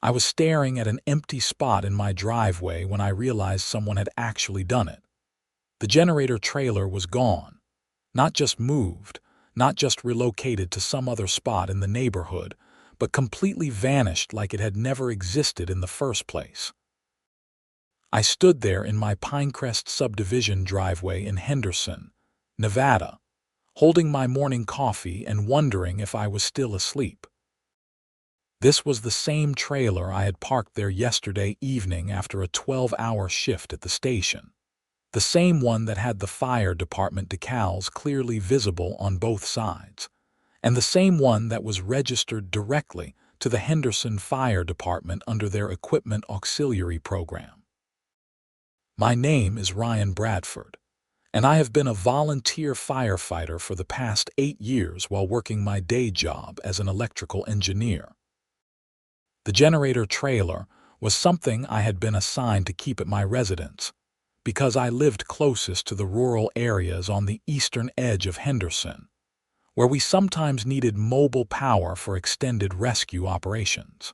I was staring at an empty spot in my driveway when I realized someone had actually done it. The generator trailer was gone. Not just moved, not just relocated to some other spot in the neighborhood, but completely vanished like it had never existed in the first place. I stood there in my Pinecrest subdivision driveway in Henderson, Nevada, holding my morning coffee and wondering if I was still asleep. This was the same trailer I had parked there yesterday evening after a 12-hour shift at the station. The same one that had the fire department decals clearly visible on both sides, and the same one that was registered directly to the Henderson Fire Department under their Equipment Auxiliary Program. My name is Ryan Bradford, and I have been a volunteer firefighter for the past 8 years while working my day job as an electrical engineer. The generator trailer was something I had been assigned to keep at my residence, because I lived closest to the rural areas on the eastern edge of Henderson, where we sometimes needed mobile power for extended rescue operations.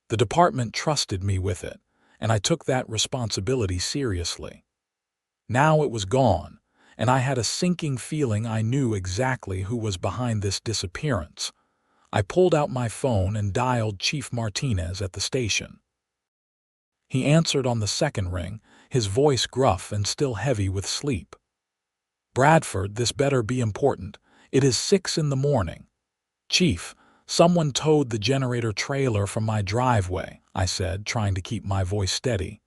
The department trusted me with it, and I took that responsibility seriously. Now it was gone, and I had a sinking feeling I knew exactly who was behind this disappearance. I pulled out my phone and dialed Chief Martinez at the station. He answered on the second ring, his voice gruff and still heavy with sleep. "Bradford, this better be important. It is 6 in the morning. Chief, someone towed the generator trailer from my driveway," I said, trying to keep my voice steady.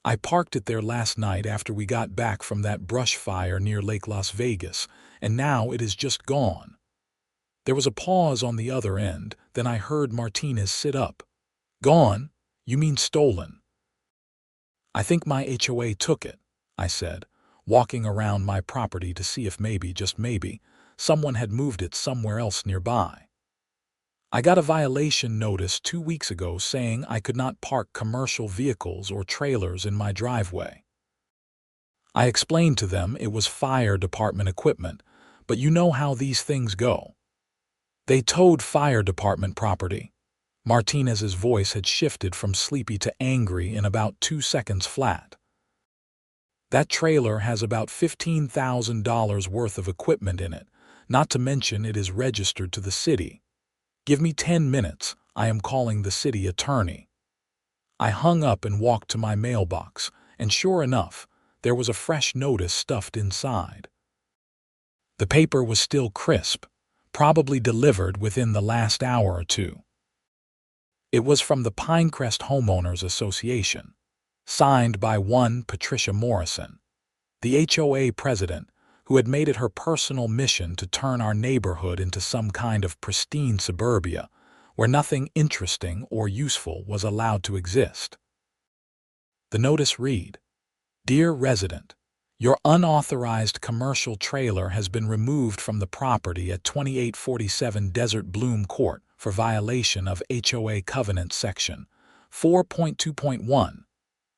"I parked it there last night after we got back from that brush fire near Lake Las Vegas, and now it is just gone." There was a pause on the other end, then I heard Martinez sit up. "Gone? You mean stolen?" "I think my HOA took it," I said, walking around my property to see if maybe, just maybe, someone had moved it somewhere else nearby. "I got a violation notice 2 weeks ago saying I could not park commercial vehicles or trailers in my driveway." I explained to them it was fire department equipment, but you know how these things go. "They towed fire department property." Martinez's voice had shifted from sleepy to angry in about 2 seconds flat. "That trailer has about $15,000 worth of equipment in it, not to mention it is registered to the city. Give me 10 minutes, I am calling the city attorney." I hung up and walked to my mailbox, and sure enough, there was a fresh notice stuffed inside. The paper was still crisp, probably delivered within the last hour or two. It was from the Pinecrest Homeowners Association, signed by one Patricia Morrison, the HOA president, who had made it her personal mission to turn our neighborhood into some kind of pristine suburbia where nothing interesting or useful was allowed to exist. The notice read, "Dear resident, your unauthorized commercial trailer has been removed from the property at 2847 Desert Bloom Court for violation of HOA Covenant Section 4.2.1,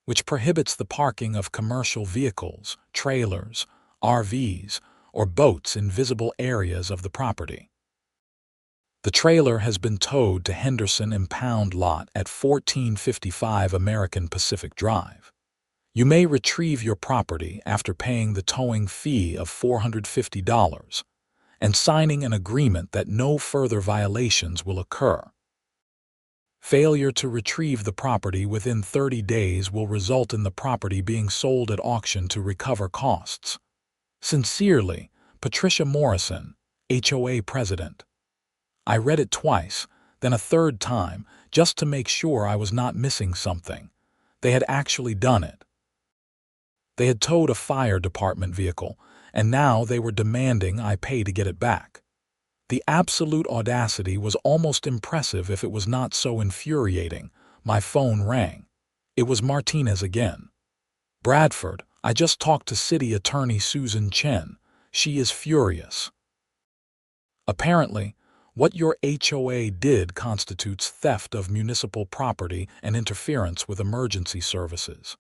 which prohibits the parking of commercial vehicles, trailers, RVs, or boats in visible areas of the property. The trailer has been towed to Henderson Impound Lot at 1455 American Pacific Drive. You may retrieve your property after paying the towing fee of $450 and signing an agreement that no further violations will occur. Failure to retrieve the property within 30 days will result in the property being sold at auction to recover costs. Sincerely, Patricia Morrison, HOA President." I read it twice, then a third time, just to make sure I was not missing something. They had actually done it. They had towed a fire department vehicle, and now they were demanding I pay to get it back. The absolute audacity was almost impressive if it was not so infuriating. My phone rang. It was Martinez again. "Bradford, I just talked to City Attorney Susan Chen. She is furious. Apparently, what your HOA did constitutes theft of municipal property and interference with emergency services.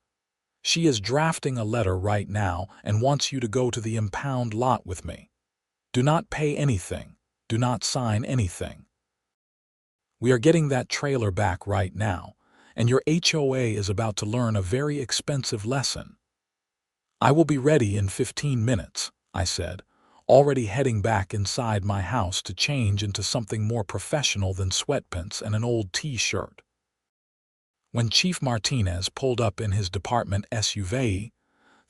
She is drafting a letter right now and wants you to go to the impound lot with me. Do not pay anything. Do not sign anything. We are getting that trailer back right now, and your HOA is about to learn a very expensive lesson. I will be ready in 15 minutes, I said, already heading back inside my house to change into something more professional than sweatpants and an old t-shirt. When Chief Martinez pulled up in his department SUV,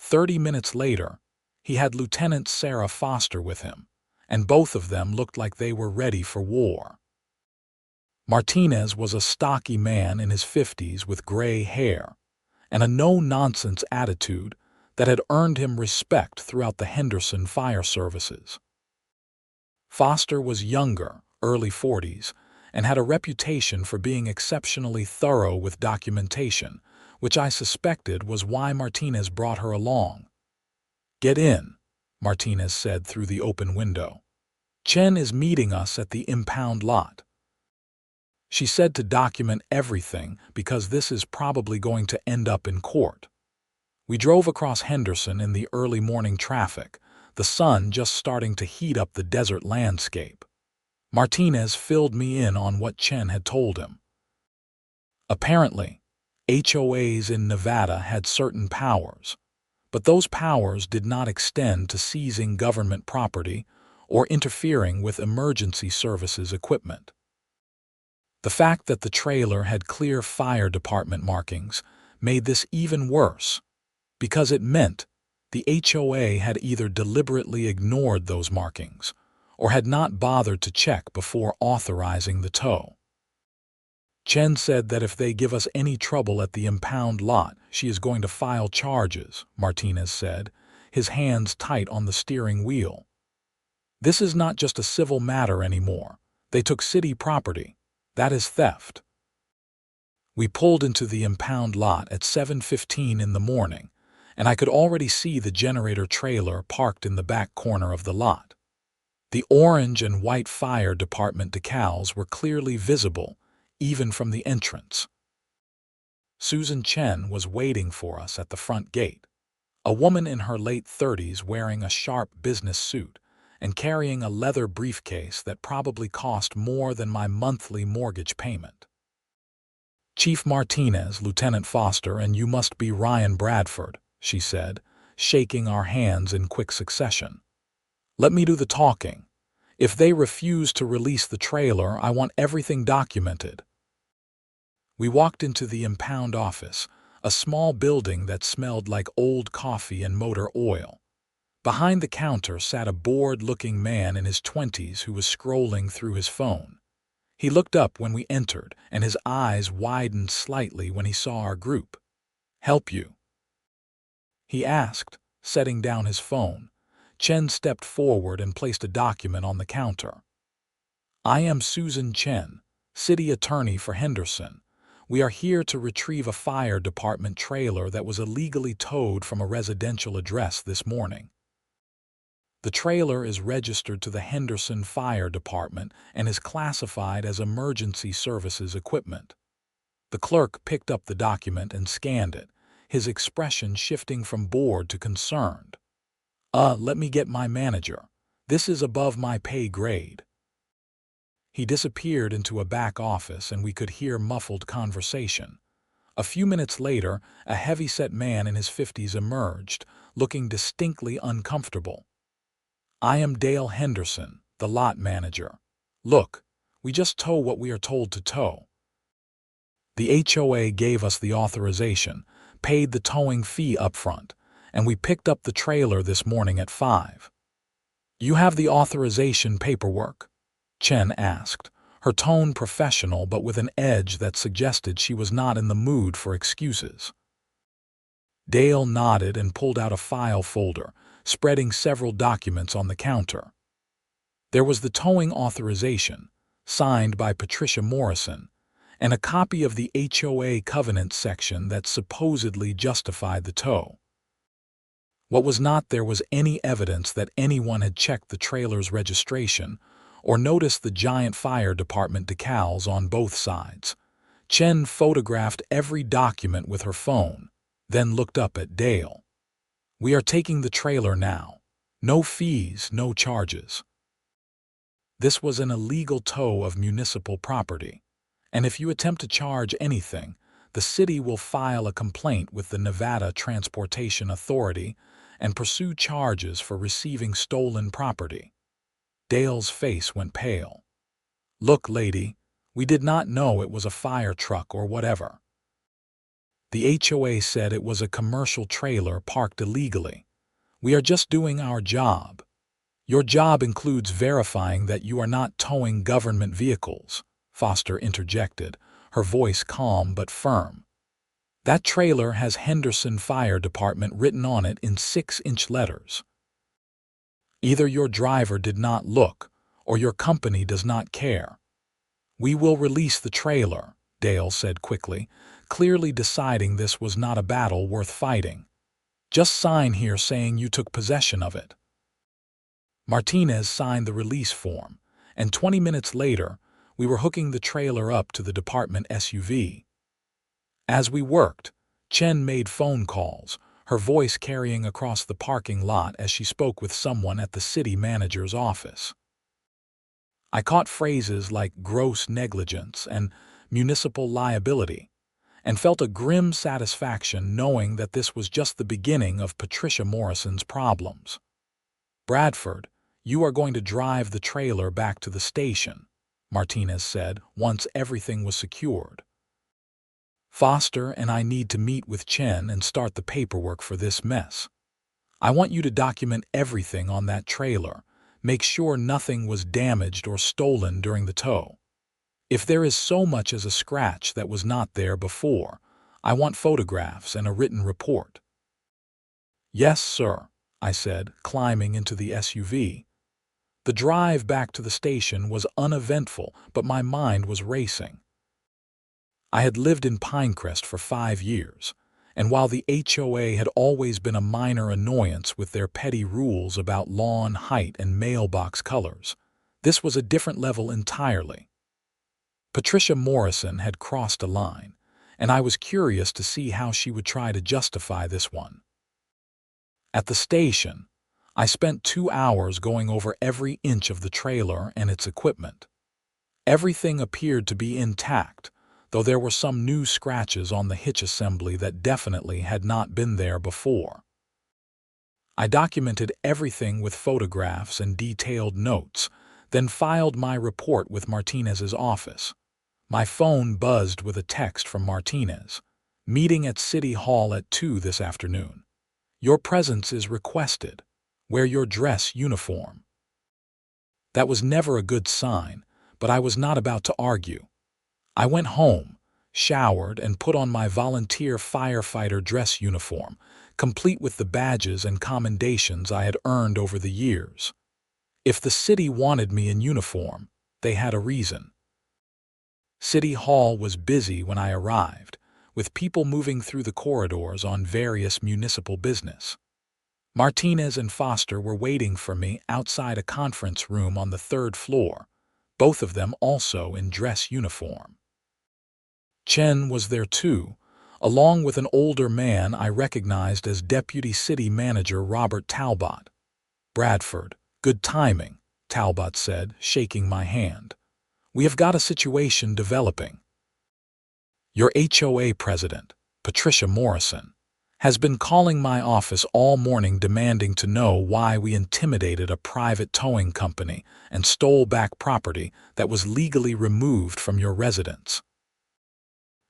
30 minutes later, he had Lieutenant Sarah Foster with him, and both of them looked like they were ready for war. Martinez was a stocky man in his 50s with gray hair and a no-nonsense attitude that had earned him respect throughout the Henderson fire services. Foster was younger, early 40s, and had a reputation for being exceptionally thorough with documentation, which I suspected was why Martinez brought her along. "Get in," Martinez said through the open window. "Chen is meeting us at the impound lot. She said to document everything because this is probably going to end up in court." We drove across Henderson in the early morning traffic, the sun just starting to heat up the desert landscape. Martinez filled me in on what Chen had told him. Apparently, HOAs in Nevada had certain powers, but those powers did not extend to seizing government property or interfering with emergency services equipment. The fact that the trailer had clear fire department markings made this even worse, because it meant the HOA had either deliberately ignored those markings or had not bothered to check before authorizing the tow. Chen said that if they give us any trouble at the impound lot, she is going to file charges, Martinez said, his hands tight on the steering wheel. "This is not just a civil matter anymore. They took city property. That is theft." We pulled into the impound lot at 7:15 in the morning, and I could already see the generator trailer parked in the back corner of the lot. The orange and white fire department decals were clearly visible, even from the entrance. Susan Chen was waiting for us at the front gate, a woman in her late 30s wearing a sharp business suit and carrying a leather briefcase that probably cost more than my monthly mortgage payment. "Chief Martinez, Lieutenant Foster, and you must be Ryan Bradford," she said, shaking our hands in quick succession. "Let me do the talking. If they refuse to release the trailer, I want everything documented." We walked into the impound office, a small building that smelled like old coffee and motor oil. Behind the counter sat a bored-looking man in his 20s who was scrolling through his phone. He looked up when we entered, and his eyes widened slightly when he saw our group. "Help you?" he asked, setting down his phone. Chen stepped forward and placed a document on the counter. "I am Susan Chen, city attorney for Henderson. We are here to retrieve a fire department trailer that was illegally towed from a residential address this morning. The trailer is registered to the Henderson Fire Department and is classified as emergency services equipment." The clerk picked up the document and scanned it, his expression shifting from bored to concerned. Let me get my manager. This is above my pay grade." He disappeared into a back office and we could hear muffled conversation. A few minutes later, a heavy-set man in his 50s emerged, looking distinctly uncomfortable. "I am Dale Henderson, the lot manager. Look, we just tow what we are told to tow." The HOA gave us the authorization, paid the towing fee up front, and we picked up the trailer this morning at 5. "You have the authorization paperwork?" Chen asked, her tone professional but with an edge that suggested she was not in the mood for excuses. Dale nodded and pulled out a file folder, spreading several documents on the counter. There was the towing authorization, signed by Patricia Morrison, and a copy of the HOA covenant section that supposedly justified the tow. What was not there was any evidence that anyone had checked the trailer's registration or noticed the giant fire department decals on both sides. Chen photographed every document with her phone, then looked up at Dale. "We are taking the trailer now. No fees, no charges." This was an illegal tow of municipal property. And if you attempt to charge anything, the city will file a complaint with the Nevada Transportation Authority and pursue charges for receiving stolen property. Dale's face went pale. Look, lady, we did not know it was a fire truck or whatever. The HOA said it was a commercial trailer parked illegally. We are just doing our job. Your job includes verifying that you are not towing government vehicles, Foster interjected, her voice calm but firm. That trailer has Henderson Fire Department written on it in 6-inch letters. Either your driver did not look, or your company does not care. We will release the trailer, Dale said quickly, clearly deciding this was not a battle worth fighting. Just sign here saying you took possession of it. Martinez signed the release form, and 20 minutes later, we were hooking the trailer up to the department SUV. As we worked, Chen made phone calls, her voice carrying across the parking lot as she spoke with someone at the city manager's office. I caught phrases like gross negligence and municipal liability, and felt a grim satisfaction knowing that this was just the beginning of Patricia Morrison's problems. Bradford, you are going to drive the trailer back to the station, Martinez said once everything was secured. Foster and I need to meet with Chen and start the paperwork for this mess. I want you to document everything on that trailer, make sure nothing was damaged or stolen during the tow. If there is so much as a scratch that was not there before, I want photographs and a written report. Yes, sir, I said, climbing into the SUV. The drive back to the station was uneventful, but my mind was racing. I had lived in Pinecrest for 5 years, and while the HOA had always been a minor annoyance with their petty rules about lawn height and mailbox colors, this was a different level entirely. Patricia Morrison had crossed a line, and I was curious to see how she would try to justify this one. At the station, I spent 2 hours going over every inch of the trailer and its equipment. Everything appeared to be intact, though there were some new scratches on the hitch assembly that definitely had not been there before. I documented everything with photographs and detailed notes, then filed my report with Martinez's office. My phone buzzed with a text from Martinez. Meeting at City Hall at 2 this afternoon. Your presence is requested. Wear your dress uniform. That was never a good sign, but I was not about to argue. I went home, showered, and put on my volunteer firefighter dress uniform, complete with the badges and commendations I had earned over the years. If the city wanted me in uniform, they had a reason. City Hall was busy when I arrived, with people moving through the corridors on various municipal business. Martinez and Foster were waiting for me outside a conference room on the 3rd floor, both of them also in dress uniform. Chen was there too, along with an older man I recognized as Deputy City Manager Robert Talbot. Bradford, good timing, Talbot said, shaking my hand. We have got a situation developing. Your HOA president, Patricia Morrison, has been calling my office all morning demanding to know why we intimidated a private towing company and stole back property that was legally removed from your residence.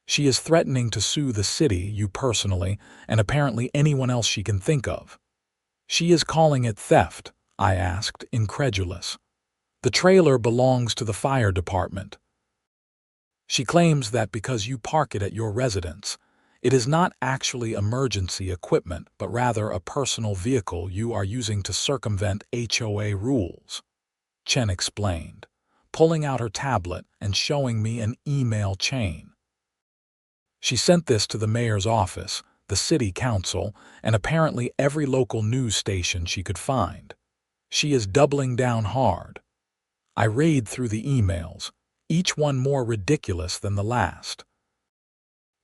She is threatening to sue the city, you personally, and apparently anyone else she can think of. She is calling it theft, I asked, incredulous. The trailer belongs to the fire department. She claims that because you park it at your residence, it is not actually emergency equipment, but rather a personal vehicle you are using to circumvent HOA rules. Chen explained, pulling out her tablet and showing me an email chain. She sent this to the mayor's office, the city council, and apparently every local news station she could find. She is doubling down hard. I read through the emails, each one more ridiculous than the last.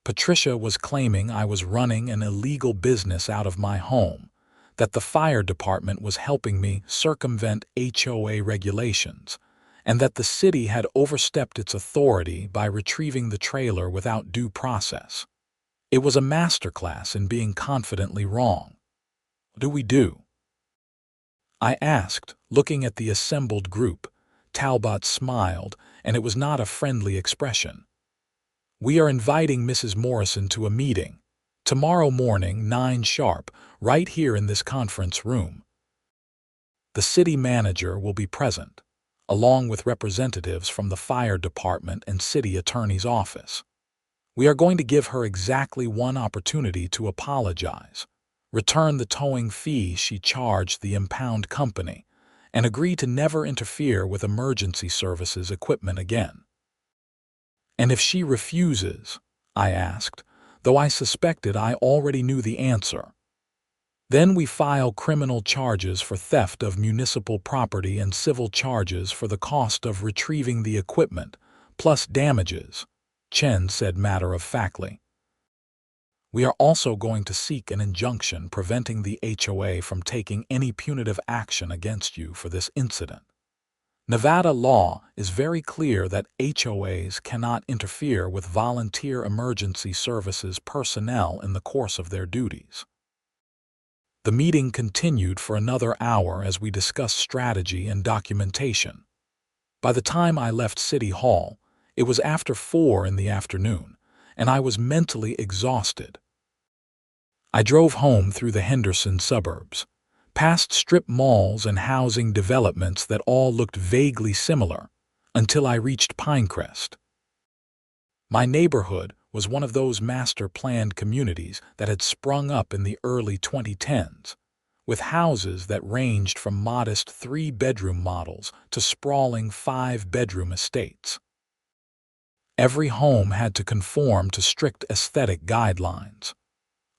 Patricia was claiming I was running an illegal business out of my home, that the fire department was helping me circumvent HOA regulations, and that the city had overstepped its authority by retrieving the trailer without due process. It was a masterclass in being confidently wrong. What do we do? I asked, looking at the assembled group. Talbot smiled, and it was not a friendly expression. We are inviting Mrs. Morrison to a meeting. Tomorrow morning, 9 sharp, right here in this conference room. The city manager will be present, along with representatives from the fire department and city attorney's office. We are going to give her exactly one opportunity to apologize, return the towing fee she charged the impound company, and agree to never interfere with emergency services equipment again. And if she refuses, I asked, though I suspected I already knew the answer. Then we file criminal charges for theft of municipal property and civil charges for the cost of retrieving the equipment, plus damages, Chen said matter-of-factly. We are also going to seek an injunction preventing the HOA from taking any punitive action against you for this incident. Nevada law is very clear that HOAs cannot interfere with volunteer emergency services personnel in the course of their duties. The meeting continued for another hour as we discussed strategy and documentation. By the time I left City Hall, it was after 4 in the afternoon, and I was mentally exhausted. I drove home through the Henderson suburbs, past strip malls and housing developments that all looked vaguely similar, until I reached Pinecrest. My neighborhood was one of those master-planned communities that had sprung up in the early 2010s, with houses that ranged from modest 3-bedroom models to sprawling 5-bedroom estates. Every home had to conform to strict aesthetic guidelines.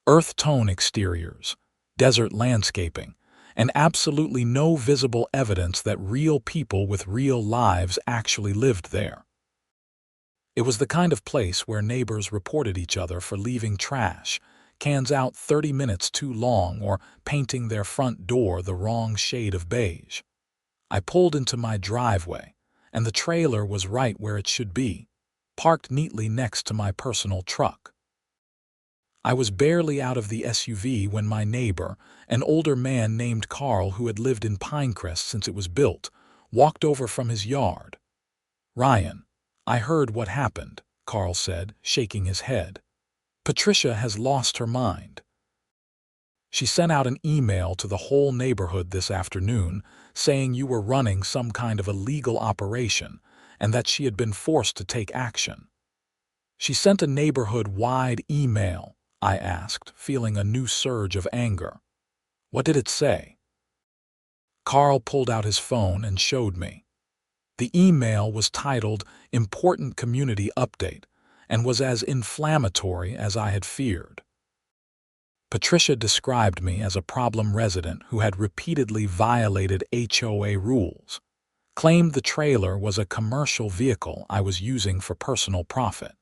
Earth tone exteriors, desert landscaping, and absolutely no visible evidence that real people with real lives actually lived there. It was the kind of place where neighbors reported each other for leaving trash cans out 30 minutes too long or painting their front door the wrong shade of beige. I pulled into my driveway, and the trailer was right where it should be, parked neatly next to my personal truck. I was barely out of the SUV when my neighbor, an older man named Carl who had lived in Pinecrest since it was built, walked over from his yard. "Ryan, I heard what happened," Carl said, shaking his head. "Patricia has lost her mind. She sent out an email to the whole neighborhood this afternoon saying you were running some kind of illegal operation and that she had been forced to take action." "She sent a neighborhood-wide email?" I asked, feeling a new surge of anger. "What did it say?" Carl pulled out his phone and showed me. The email was titled "Important Community Update" and was as inflammatory as I had feared. Patricia described me as a problem resident who had repeatedly violated HOA rules, claimed the trailer was a commercial vehicle I was using for personal profit,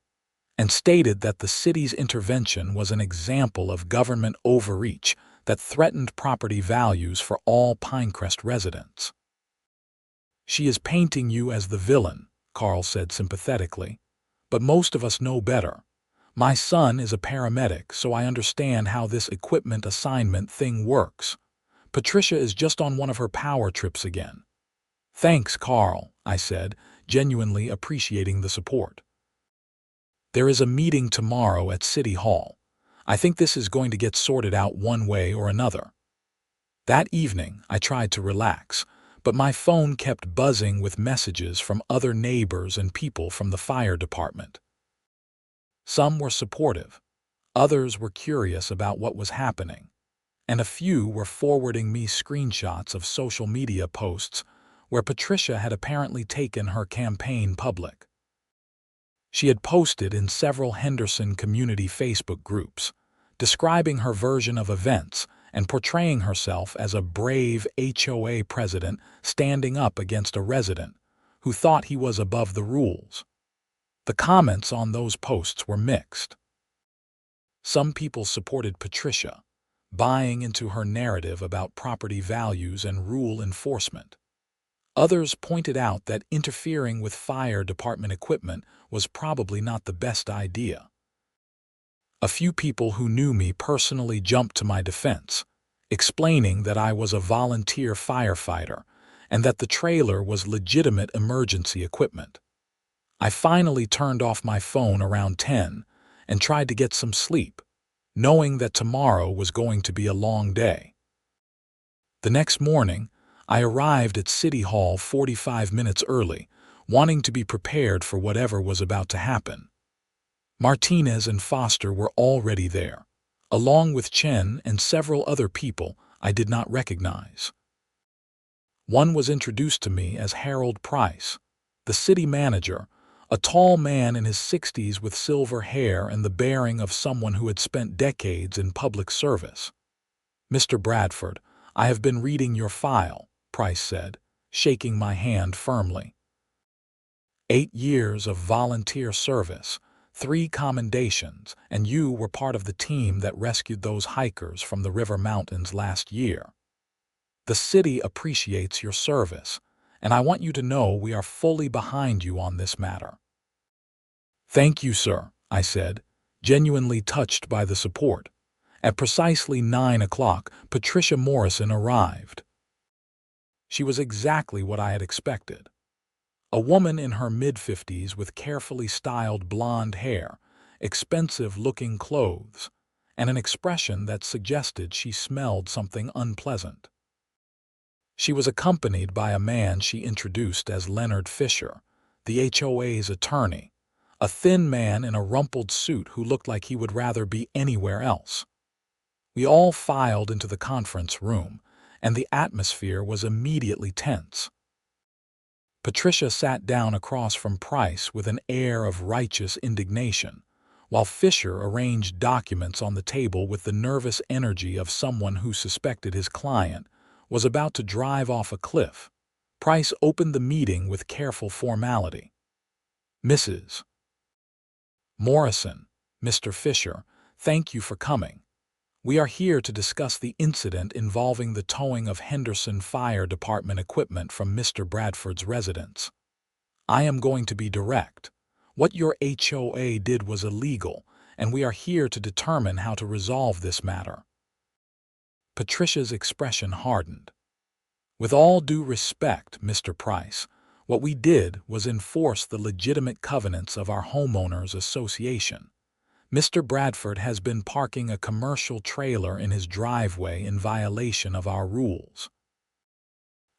and stated that the city's intervention was an example of government overreach that threatened property values for all Pinecrest residents. "She is painting you as the villain," Carl said sympathetically, "but most of us know better. My son is a paramedic, so I understand how this equipment assignment thing works. Patricia is just on one of her power trips again." "Thanks, Carl," I said, genuinely appreciating the support. "There is a meeting tomorrow at City Hall. I think this is going to get sorted out one way or another." That evening, I tried to relax, but my phone kept buzzing with messages from other neighbors and people from the fire department. Some were supportive, others were curious about what was happening, and a few were forwarding me screenshots of social media posts where Patricia had apparently taken her campaign public. She had posted in several Henderson community Facebook groups, describing her version of events and portraying herself as a brave HOA president standing up against a resident who thought he was above the rules. The comments on those posts were mixed. Some people supported Patricia, buying into her narrative about property values and rule enforcement. Others pointed out that interfering with fire department equipment was probably not the best idea. A few people who knew me personally jumped to my defense, explaining that I was a volunteer firefighter and that the trailer was legitimate emergency equipment. I finally turned off my phone around 10 and tried to get some sleep, knowing that tomorrow was going to be a long day. The next morning, I arrived at City Hall 45 minutes early, wanting to be prepared for whatever was about to happen. Martinez and Foster were already there, along with Chen and several other people I did not recognize. One was introduced to me as Harold Price, the city manager, a tall man in his 60s with silver hair and the bearing of someone who had spent decades in public service. "Mr. Bradford, I have been reading your file," Price said, shaking my hand firmly. 8 years of volunteer service, 3 commendations, and you were part of the team that rescued those hikers from the river mountains last year. The city appreciates your service, and I want you to know we are fully behind you on this matter. "Thank you, sir," I said, genuinely touched by the support. At precisely 9 o'clock, Patricia Morrison arrived. She was exactly what I had expected. A woman in her mid-50s with carefully styled blonde hair, expensive-looking clothes, and an expression that suggested she smelled something unpleasant. She was accompanied by a man she introduced as Leonard Fisher, the HOA's attorney, a thin man in a rumpled suit who looked like he would rather be anywhere else. We all filed into the conference room, and the atmosphere was immediately tense. Patricia sat down across from Price with an air of righteous indignation, while Fisher arranged documents on the table with the nervous energy of someone who suspected his client was about to drive off a cliff. Price opened the meeting with careful formality. "Mrs. Morrison, Mr. Fisher, thank you for coming. We are here to discuss the incident involving the towing of Henderson Fire Department equipment from Mr. Bradford's residence. I am going to be direct. What your HOA did was illegal, and we are here to determine how to resolve this matter." Patricia's expression hardened. "With all due respect, Mr. Price, what we did was enforce the legitimate covenants of our homeowners association. Mr. Bradford has been parking a commercial trailer in his driveway in violation of our rules.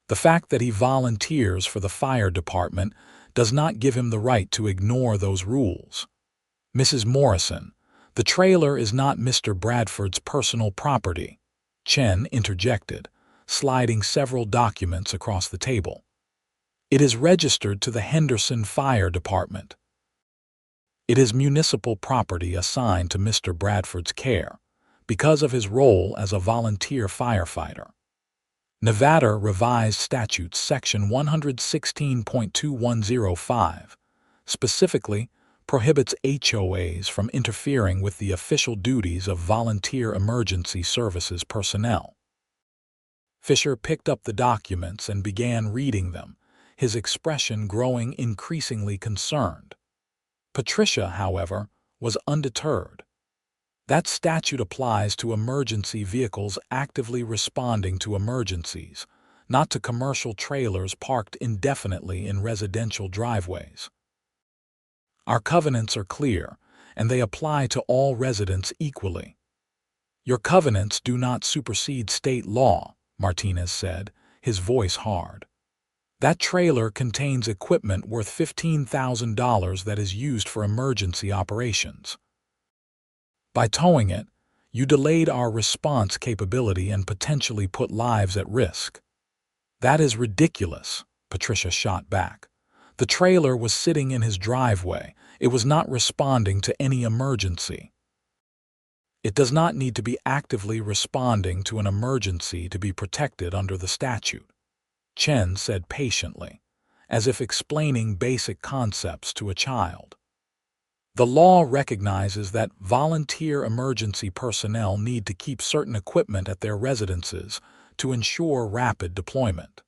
The fact that he volunteers for the fire department does not give him the right to ignore those rules. Mrs. Morrison, the trailer is not Mr. Bradford's personal property," Chen interjected, sliding several documents across the table. "It is registered to the Henderson Fire Department. It is municipal property assigned to Mr. Bradford's care because of his role as a volunteer firefighter. Nevada Revised Statutes Section 116.2105 specifically prohibits HOAs from interfering with the official duties of volunteer emergency services personnel." Fisher picked up the documents and began reading them, his expression growing increasingly concerned. Patricia, however, was undeterred. That statute applies to emergency vehicles actively responding to emergencies, not to commercial trailers parked indefinitely in residential driveways. "Our covenants are clear, and they apply to all residents equally." "Your covenants do not supersede state law," Martinez said, his voice hard. "That trailer contains equipment worth $15,000 that is used for emergency operations. By towing it, you delayed our response capability and potentially put lives at risk." "That is ridiculous," Patricia shot back. "The trailer was sitting in his driveway. It was not responding to any emergency." "It does not need to be actively responding to an emergency to be protected under the statute," Chen said patiently, as if explaining basic concepts to a child. "The law recognizes that volunteer emergency personnel need to keep certain equipment at their residences to ensure rapid deployment."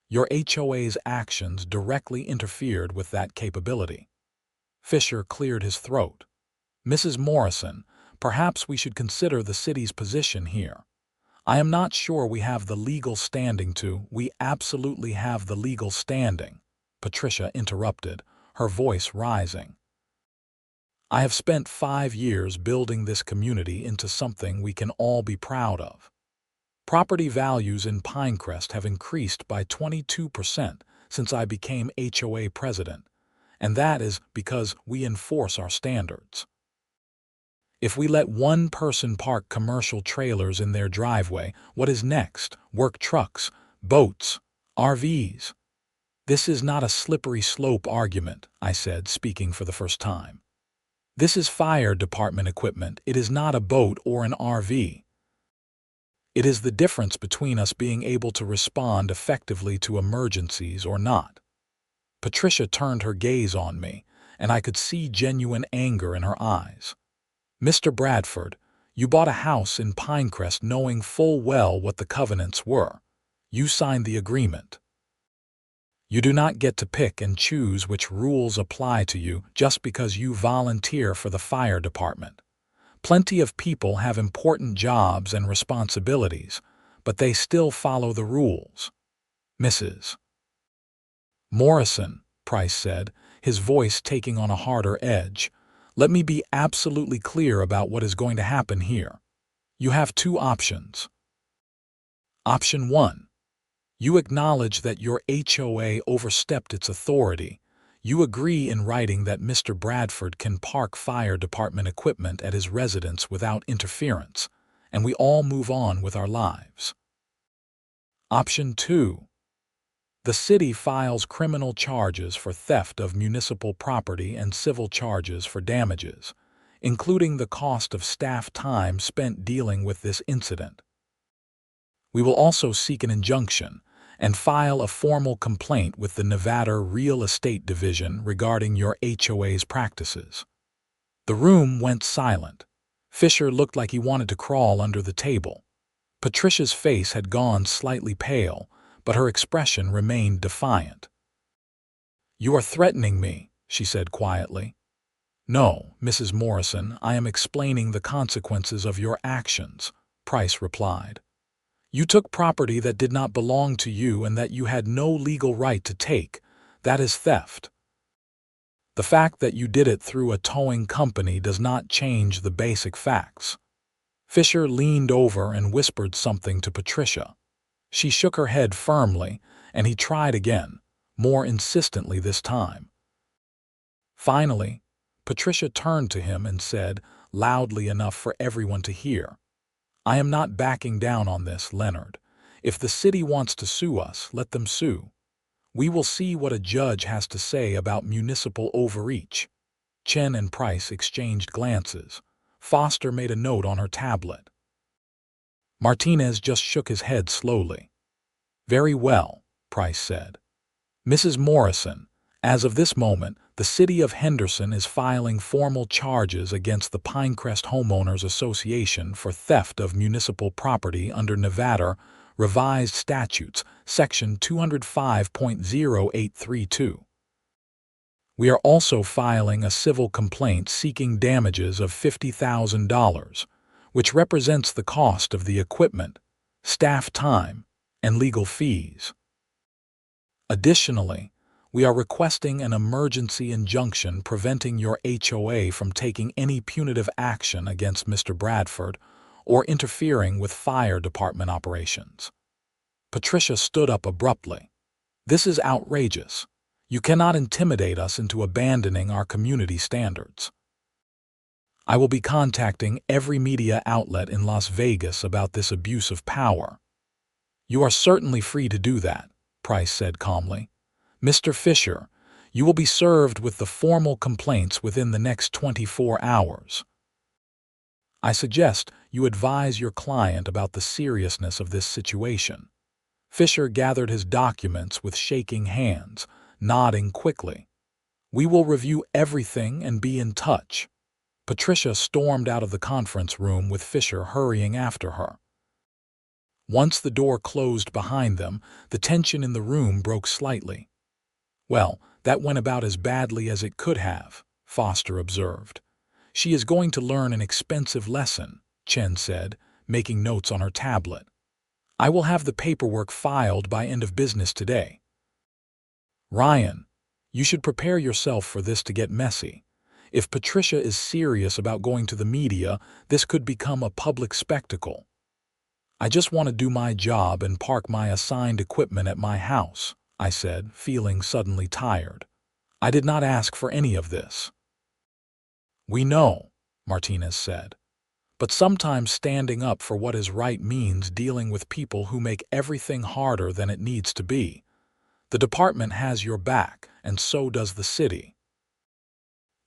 Your HOA's actions directly interfered with that capability. Fisher cleared his throat. Mrs. Morrison, perhaps we should consider the city's position here. I am not sure we have the legal standing to— We absolutely have the legal standing, Patricia interrupted, her voice rising. I have spent 5 years building this community into something we can all be proud of. Property values in Pinecrest have increased by 22% since I became HOA president, and that is because we enforce our standards. If we let one person park commercial trailers in their driveway, what is next? Work trucks, boats, RVs. This is not a slippery slope argument, I said, speaking for the first time. This is fire department equipment. It is not a boat or an RV. It is the difference between us being able to respond effectively to emergencies or not. Patricia turned her gaze on me, and I could see genuine anger in her eyes. Mr. Bradford, you bought a house in Pinecrest knowing full well what the covenants were. You signed the agreement. You do not get to pick and choose which rules apply to you just because you volunteer for the fire department. Plenty of people have important jobs and responsibilities, but they still follow the rules. Mrs. Morrison, Price said, his voice taking on a harder edge, let me be absolutely clear about what is going to happen here. You have 2 options. Option 1. You acknowledge that your HOA overstepped its authority. You agree in writing that Mr. Bradford can park fire department equipment at his residence without interference, and we all move on with our lives. Option 2. The city files criminal charges for theft of municipal property and civil charges for damages, including the cost of staff time spent dealing with this incident. We will also seek an injunction and file a formal complaint with the Nevada Real Estate Division regarding your HOA's practices. The room went silent. Fisher looked like he wanted to crawl under the table. Patricia's face had gone slightly pale, but her expression remained defiant. You are threatening me, she said quietly. No, Mrs. Morrison, I am explaining the consequences of your actions, Price replied. You took property that did not belong to you and that you had no legal right to take. That is theft. The fact that you did it through a towing company does not change the basic facts. Fisher leaned over and whispered something to Patricia. She shook her head firmly, and he tried again, more insistently this time. Finally, Patricia turned to him and said, loudly enough for everyone to hear, I am not backing down on this, Leonard. If the city wants to sue us, let them sue. We will see what a judge has to say about municipal overreach. Chen and Price exchanged glances. Foster made a note on her tablet. Martinez just shook his head slowly. Very well, Price said. Mrs. Morrison, as of this moment, the city of Henderson is filing formal charges against the Pinecrest Homeowners Association for theft of municipal property under Nevada Revised Statutes, Section 205.0832. We are also filing a civil complaint seeking damages of $50,000, which represents the cost of the equipment, staff time, and legal fees. Additionally, we are requesting an emergency injunction preventing your HOA from taking any punitive action against Mr. Bradford or interfering with fire department operations. Patricia stood up abruptly. This is outrageous. You cannot intimidate us into abandoning our community standards. I will be contacting every media outlet in Las Vegas about this abuse of power. You are certainly free to do that, Price said calmly. Mr. Fisher, you will be served with the formal complaints within the next 24 hours. I suggest you advise your client about the seriousness of this situation. Fisher gathered his documents with shaking hands, nodding quickly. We will review everything and be in touch. Patricia stormed out of the conference room with Fisher hurrying after her. Once the door closed behind them, the tension in the room broke slightly. "Well, that went about as badly as it could have," Foster observed. "She is going to learn an expensive lesson," Chen said, making notes on her tablet. "I will have the paperwork filed by end of business today." "Ryan, you should prepare yourself for this to get messy. If Patricia is serious about going to the media, this could become a public spectacle." "I just want to do my job and park my assigned equipment at my house," I said, feeling suddenly tired. "I did not ask for any of this." "We know," Martinez said. "But sometimes standing up for what is right means dealing with people who make everything harder than it needs to be. The department has your back, and so does the city."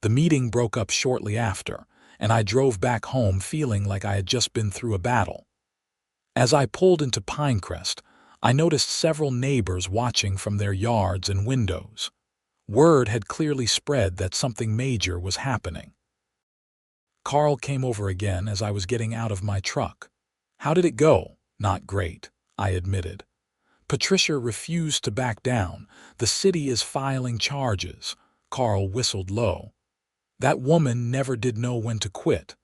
The meeting broke up shortly after, and I drove back home feeling like I had just been through a battle. As I pulled into Pinecrest, I noticed several neighbors watching from their yards and windows. Word had clearly spread that something major was happening. Carl came over again as I was getting out of my truck. "How did it go?" "Not great," I admitted. "Patricia refused to back down. The city is filing charges." Carl whistled low. "That woman never did know when to quit."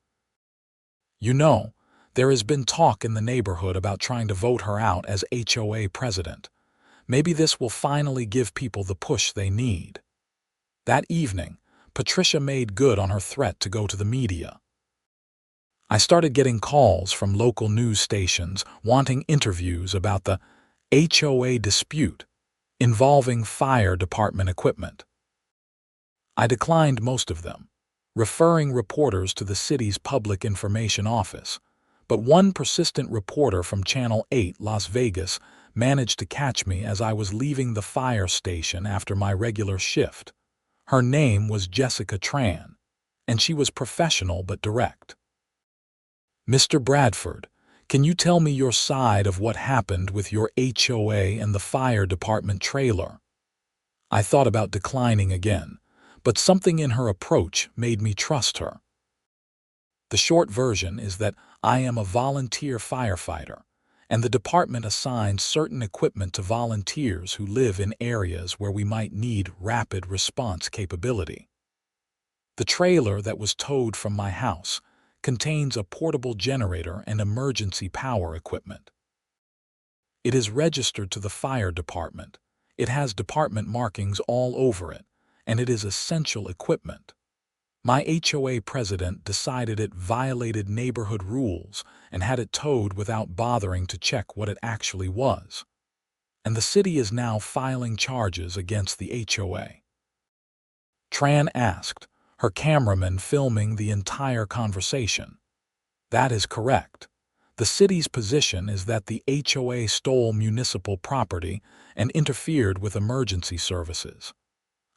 "You know, there has been talk in the neighborhood about trying to vote her out as HOA president. Maybe this will finally give people the push they need." That evening, Patricia made good on her threat to go to the media. I started getting calls from local news stations wanting interviews about the HOA dispute involving fire department equipment. I declined most of them, referring reporters to the city's public information office, but one persistent reporter from Channel 8 Las Vegas managed to catch me as I was leaving the fire station after my regular shift. Her name was Jessica Tran, and she was professional but direct. "Mr. Bradford, can you tell me your side of what happened with your HOA and the fire department trailer?" I thought about declining again, but something in her approach made me trust her. The short version is that I am a volunteer firefighter, and the department assigns certain equipment to volunteers who live in areas where we might need rapid response capability. The trailer that was towed from my house contains a portable generator and emergency power equipment. It is registered to the fire department. It has department markings all over it, and it is essential equipment. My HOA president decided it violated neighborhood rules and had it towed without bothering to check what it actually was. And the city is now filing charges against the HOA. Tran asked, her cameraman filming the entire conversation. "That is correct. The city's position is that the HOA stole municipal property and interfered with emergency services.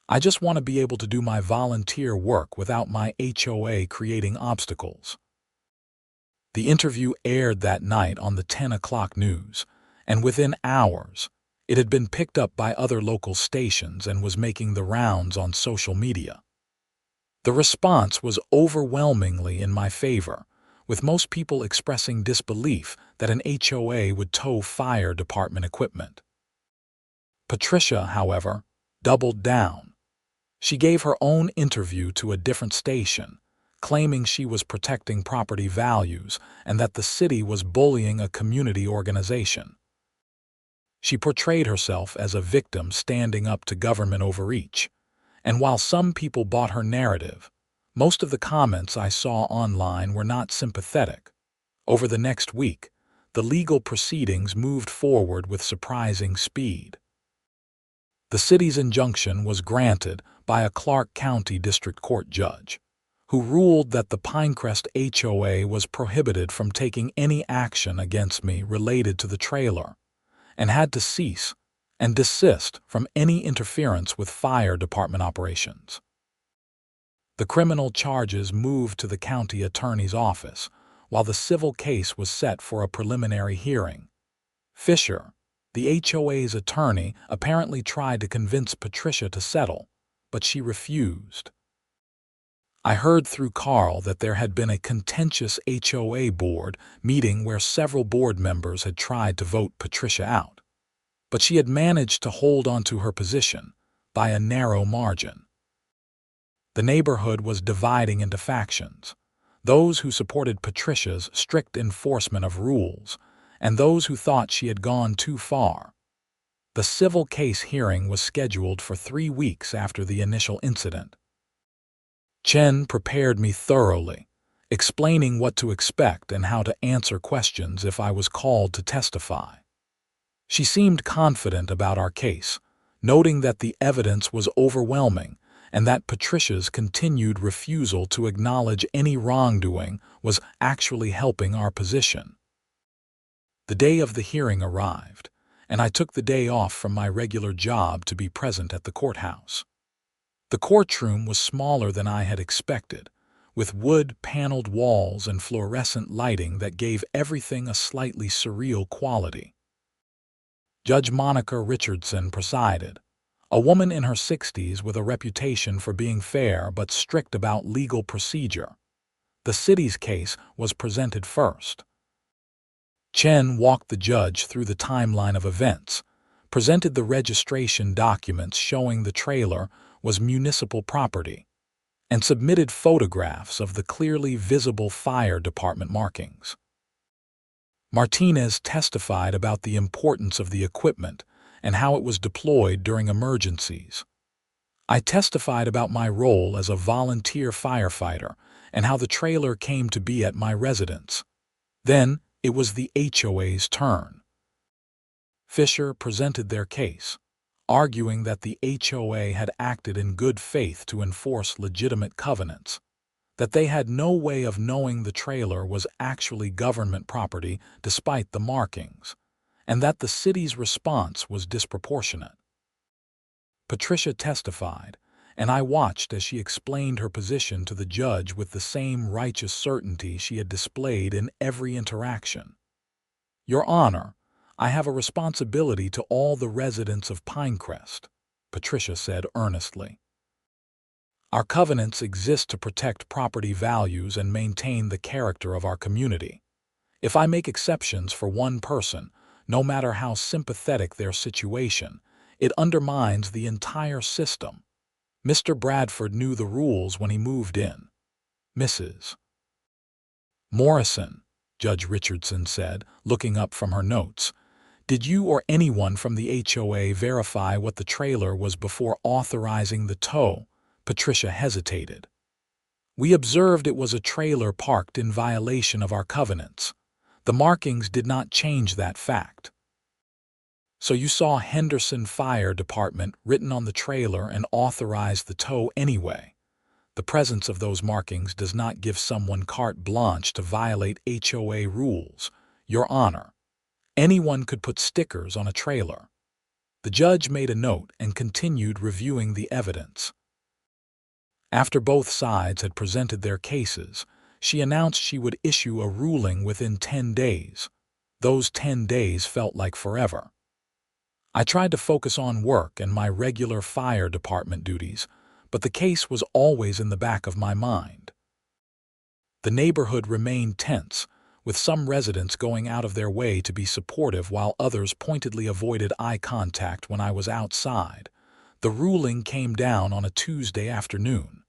I just want to be able to do my volunteer work without my HOA creating obstacles." The interview aired that night on the 10 o'clock news, and within hours, it had been picked up by other local stations and was making the rounds on social media. The response was overwhelmingly in my favor, with most people expressing disbelief that an HOA would tow fire department equipment. Patricia, however, doubled down. She gave her own interview to a different station, claiming she was protecting property values and that the city was bullying a community organization. She portrayed herself as a victim standing up to government overreach, and while some people bought her narrative, most of the comments I saw online were not sympathetic. Over the next week, the legal proceedings moved forward with surprising speed. The city's injunction was granted by a Clark County District Court judge, who ruled that the Pinecrest HOA was prohibited from taking any action against me related to the trailer, and had to cease and desist from any interference with fire department operations. The criminal charges moved to the county attorney's office, while the civil case was set for a preliminary hearing. Fisher, the HOA's attorney, apparently tried to convince Patricia to settle, but she refused. I heard through Carl that there had been a contentious HOA board meeting where several board members had tried to vote Patricia out. But she had managed to hold onto her position by a narrow margin. The neighborhood was dividing into factions, those who supported Patricia's strict enforcement of rules, and those who thought she had gone too far. The civil case hearing was scheduled for 3 weeks after the initial incident. Chen prepared me thoroughly, explaining what to expect and how to answer questions if I was called to testify. She seemed confident about our case, noting that the evidence was overwhelming and that Patricia's continued refusal to acknowledge any wrongdoing was actually helping our position. The day of the hearing arrived, and I took the day off from my regular job to be present at the courthouse. The courtroom was smaller than I had expected, with wood-paneled walls and fluorescent lighting that gave everything a slightly surreal quality. Judge Monica Richardson presided, a woman in her 60s with a reputation for being fair but strict about legal procedure. The city's case was presented first. Chen walked the judge through the timeline of events, presented the registration documents showing the trailer was municipal property, and submitted photographs of the clearly visible fire department markings. Martinez testified about the importance of the equipment and how it was deployed during emergencies. I testified about my role as a volunteer firefighter and how the trailer came to be at my residence. Then it was the HOA's turn. Fisher presented their case, arguing that the HOA had acted in good faith to enforce legitimate covenants, that they had no way of knowing the trailer was actually government property despite the markings, and that the city's response was disproportionate. Patricia testified, and I watched as she explained her position to the judge with the same righteous certainty she had displayed in every interaction. "Your Honor, I have a responsibility to all the residents of Pinecrest," Patricia said earnestly. "Our covenants exist to protect property values and maintain the character of our community. If I make exceptions for one person, no matter how sympathetic their situation, it undermines the entire system. Mr. Bradford knew the rules when he moved in. Mrs. Morrison," Judge Richardson said, looking up from her notes, "did you or anyone from the HOA verify what the trailer was before authorizing the tow?" Patricia hesitated. "We observed it was a trailer parked in violation of our covenants. The markings did not change that fact." "So you saw Henderson Fire Department written on the trailer and authorized the tow anyway. The presence of those markings does not give someone carte blanche to violate HOA rules, Your Honor. Anyone could put stickers on a trailer." The judge made a note and continued reviewing the evidence. After both sides had presented their cases, she announced she would issue a ruling within 10 days. Those 10 days felt like forever. I tried to focus on work and my regular fire department duties, but the case was always in the back of my mind. The neighborhood remained tense, with some residents going out of their way to be supportive while others pointedly avoided eye contact when I was outside. The ruling came down on a Tuesday afternoon.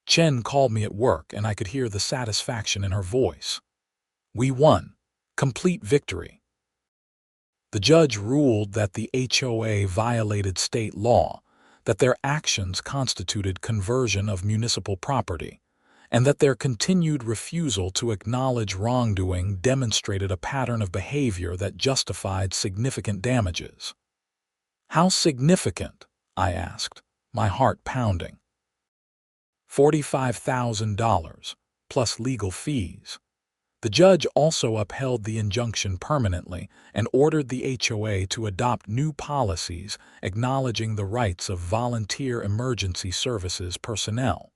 Chen called me at work and I could hear the satisfaction in her voice. "We won. Complete victory." The judge ruled that the HOA violated state law, that their actions constituted conversion of municipal property, and that their continued refusal to acknowledge wrongdoing demonstrated a pattern of behavior that justified significant damages. "How significant?" I asked, my heart pounding. $45,000, plus legal fees. The judge also upheld the injunction permanently and ordered the HOA to adopt new policies acknowledging the rights of volunteer emergency services personnel.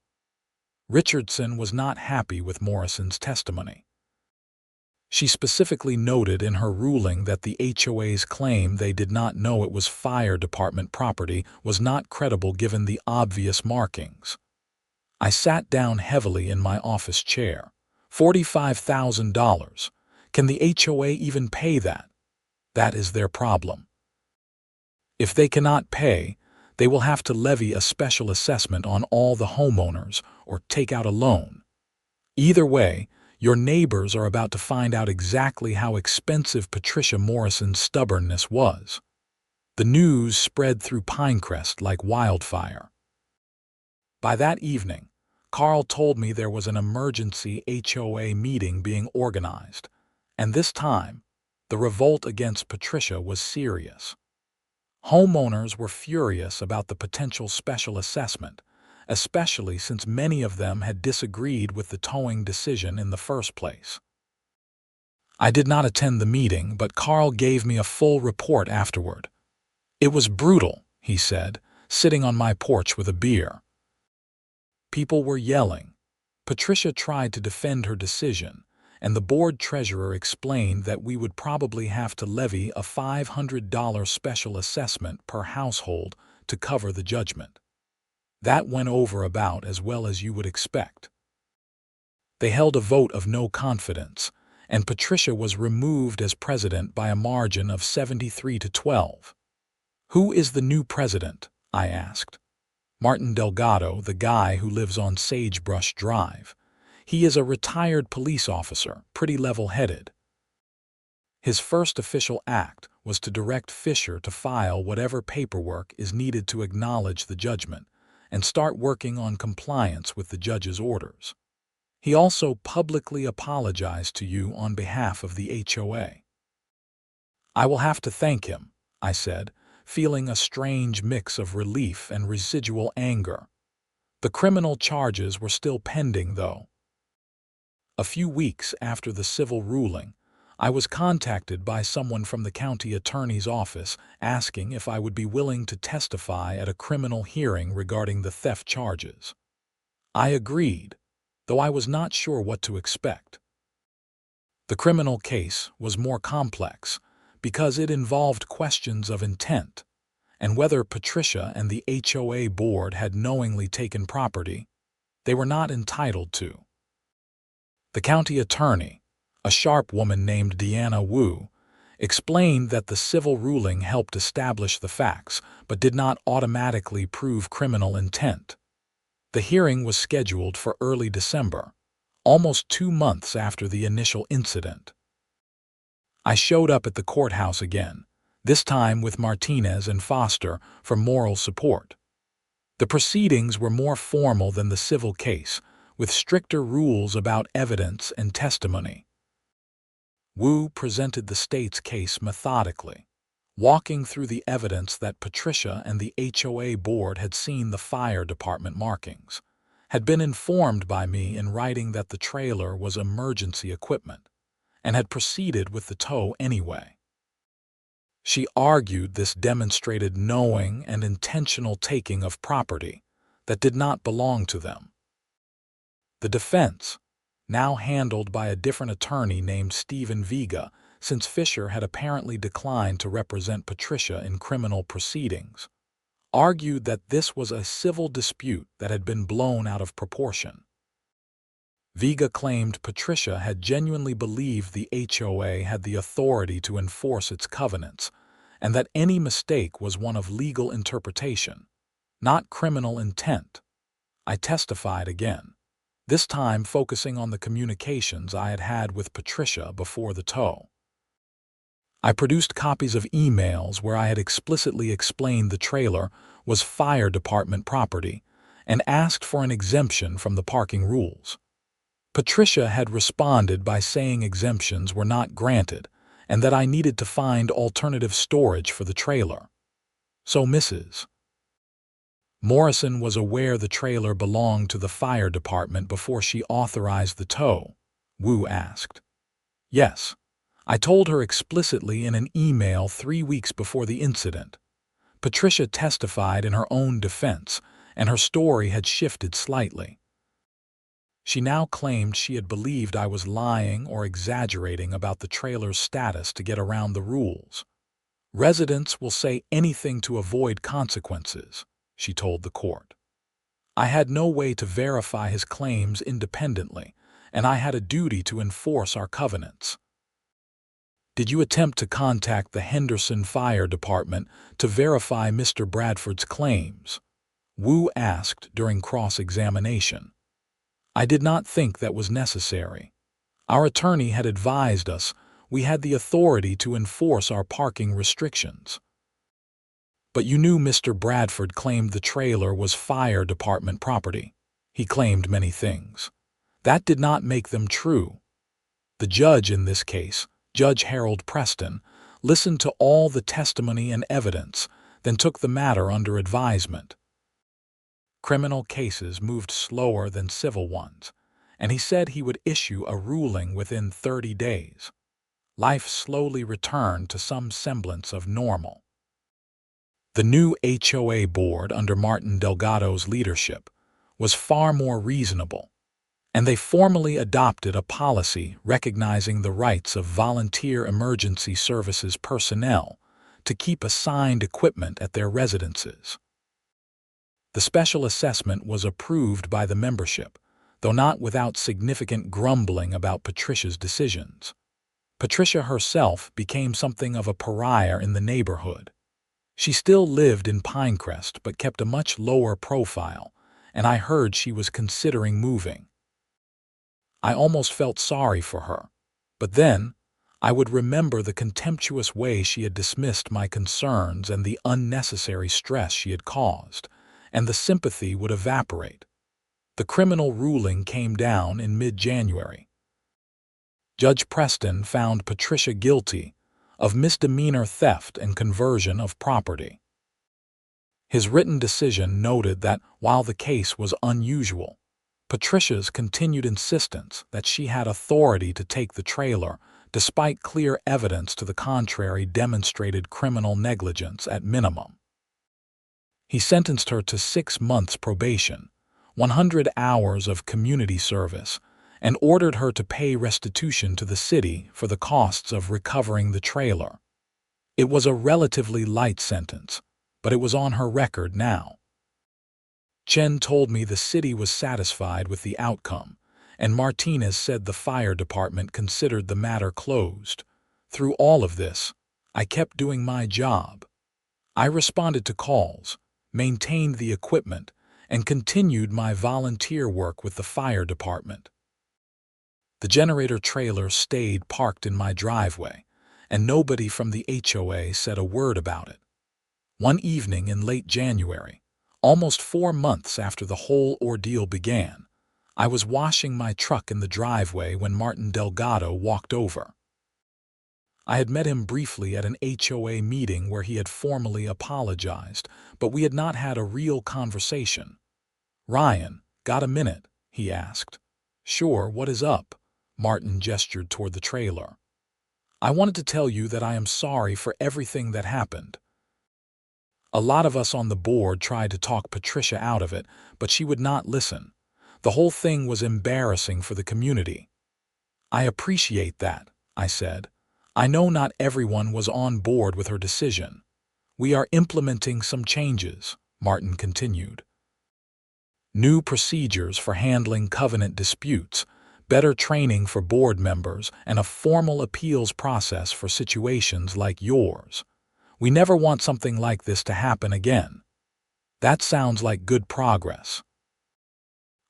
Richardson was not happy with Morrison's testimony. She specifically noted in her ruling that the HOA's claim they did not know it was fire department property was not credible given the obvious markings. I sat down heavily in my office chair. $45,000. Can the HOA even pay that? That is their problem. If they cannot pay, they will have to levy a special assessment on all the homeowners or take out a loan. Either way, your neighbors are about to find out exactly how expensive Patricia Morrison's stubbornness was. The news spread through Pinecrest like wildfire. By that evening, Carl told me there was an emergency HOA meeting being organized, and this time, the revolt against Patricia was serious. Homeowners were furious about the potential special assessment, especially since many of them had disagreed with the towing decision in the first place. I did not attend the meeting, but Carl gave me a full report afterward. It was brutal, he said, sitting on my porch with a beer. People were yelling. Patricia tried to defend her decision, and the board treasurer explained that we would probably have to levy a $500 special assessment per household to cover the judgment. That went over about as well as you would expect. They held a vote of no confidence, and Patricia was removed as president by a margin of 73-12. Who is the new president? I asked. Martin Delgado, the guy who lives on Sagebrush Drive. He is a retired police officer, pretty level-headed. His first official act was to direct Fisher to file whatever paperwork is needed to acknowledge the judgment and start working on compliance with the judge's orders. He also publicly apologized to you on behalf of the HOA. I will have to thank him, I said, feeling a strange mix of relief and residual anger. The criminal charges were still pending, though. A few weeks after the civil ruling, I was contacted by someone from the county attorney's office asking if I would be willing to testify at a criminal hearing regarding the theft charges. I agreed, though I was not sure what to expect. The criminal case was more complex because it involved questions of intent and whether Patricia and the HOA board had knowingly taken property they were not entitled to. The county attorney, a sharp woman named Deanna Wu, explained that the civil ruling helped establish the facts but did not automatically prove criminal intent. The hearing was scheduled for early December, almost 2 months after the initial incident. I showed up at the courthouse again, this time with Martinez and Foster for moral support. The proceedings were more formal than the civil case, with stricter rules about evidence and testimony. Wu presented the state's case methodically, walking through the evidence that Patricia and the HOA board had seen the fire department markings, had been informed by me in writing that the trailer was emergency equipment, and had proceeded with the tow anyway. She argued this demonstrated knowing and intentional taking of property that did not belong to them. The defense, now handled by a different attorney named Stephen Vega, since Fisher had apparently declined to represent Patricia in criminal proceedings, argued that this was a civil dispute that had been blown out of proportion. Vega claimed Patricia had genuinely believed the HOA had the authority to enforce its covenants, and that any mistake was one of legal interpretation, not criminal intent. I testified again, this time focusing on the communications I had had with Patricia before the tow. I produced copies of emails where I had explicitly explained the trailer was fire department property and asked for an exemption from the parking rules. Patricia had responded by saying exemptions were not granted and that I needed to find alternative storage for the trailer. So Mrs. Morrison was aware the trailer belonged to the fire department before she authorized the tow? Wu asked. Yes. I told her explicitly in an email 3 weeks before the incident. Patricia testified in her own defense, and her story had shifted slightly. She now claimed she had believed I was lying or exaggerating about the trailer's status to get around the rules. Residents will say anything to avoid consequences, she told the court. I had no way to verify his claims independently, and I had a duty to enforce our covenants. Did you attempt to contact the Henderson Fire Department to verify Mr. Bradford's claims? Wu asked during cross-examination. I did not think that was necessary. Our attorney had advised us we had the authority to enforce our parking restrictions. But you knew Mr. Bradford claimed the trailer was fire department property. He claimed many things. That did not make them true. The judge in this case, Judge Harold Preston, listened to all the testimony and evidence, then took the matter under advisement. Criminal cases moved slower than civil ones, and he said he would issue a ruling within 30 days. Life slowly returned to some semblance of normal. The new HOA board under Martin Delgado's leadership was far more reasonable, and they formally adopted a policy recognizing the rights of volunteer emergency services personnel to keep assigned equipment at their residences. The special assessment was approved by the membership, though not without significant grumbling about Patricia's decisions. Patricia herself became something of a pariah in the neighborhood. She still lived in Pinecrest but kept a much lower profile, and I heard she was considering moving. I almost felt sorry for her, but then I would remember the contemptuous way she had dismissed my concerns and the unnecessary stress she had caused, and the sympathy would evaporate. The criminal ruling came down in mid-January. Judge Preston found Patricia guilty of misdemeanor theft and conversion of property. His written decision noted that while the case was unusual, Patricia's continued insistence that she had authority to take the trailer, despite clear evidence to the contrary, demonstrated criminal negligence at minimum. He sentenced her to 6 months probation, 100 hours of community service, and ordered her to pay restitution to the city for the costs of recovering the trailer. It was a relatively light sentence, but it was on her record now. Chen told me the city was satisfied with the outcome, and Martinez said the fire department considered the matter closed. Through all of this, I kept doing my job. I responded to calls, maintained the equipment, and continued my volunteer work with the fire department. The generator trailer stayed parked in my driveway, and nobody from the HOA said a word about it. One evening in late January, almost 4 months after the whole ordeal began, I was washing my truck in the driveway when Martin Delgado walked over. I had met him briefly at an HOA meeting where he had formally apologized, but we had not had a real conversation. "Ryan, got a minute?" he asked. "Sure, what is up?" Martin gestured toward the trailer. "I wanted to tell you that I am sorry for everything that happened. A lot of us on the board tried to talk Patricia out of it, but she would not listen. The whole thing was embarrassing for the community." "I appreciate that," I said. "I know not everyone was on board with her decision. We are implementing some changes," Martin continued. "New procedures for handling covenant disputes, better training for board members, and a formal appeals process for situations like yours. We never want something like this to happen again." "That sounds like good progress."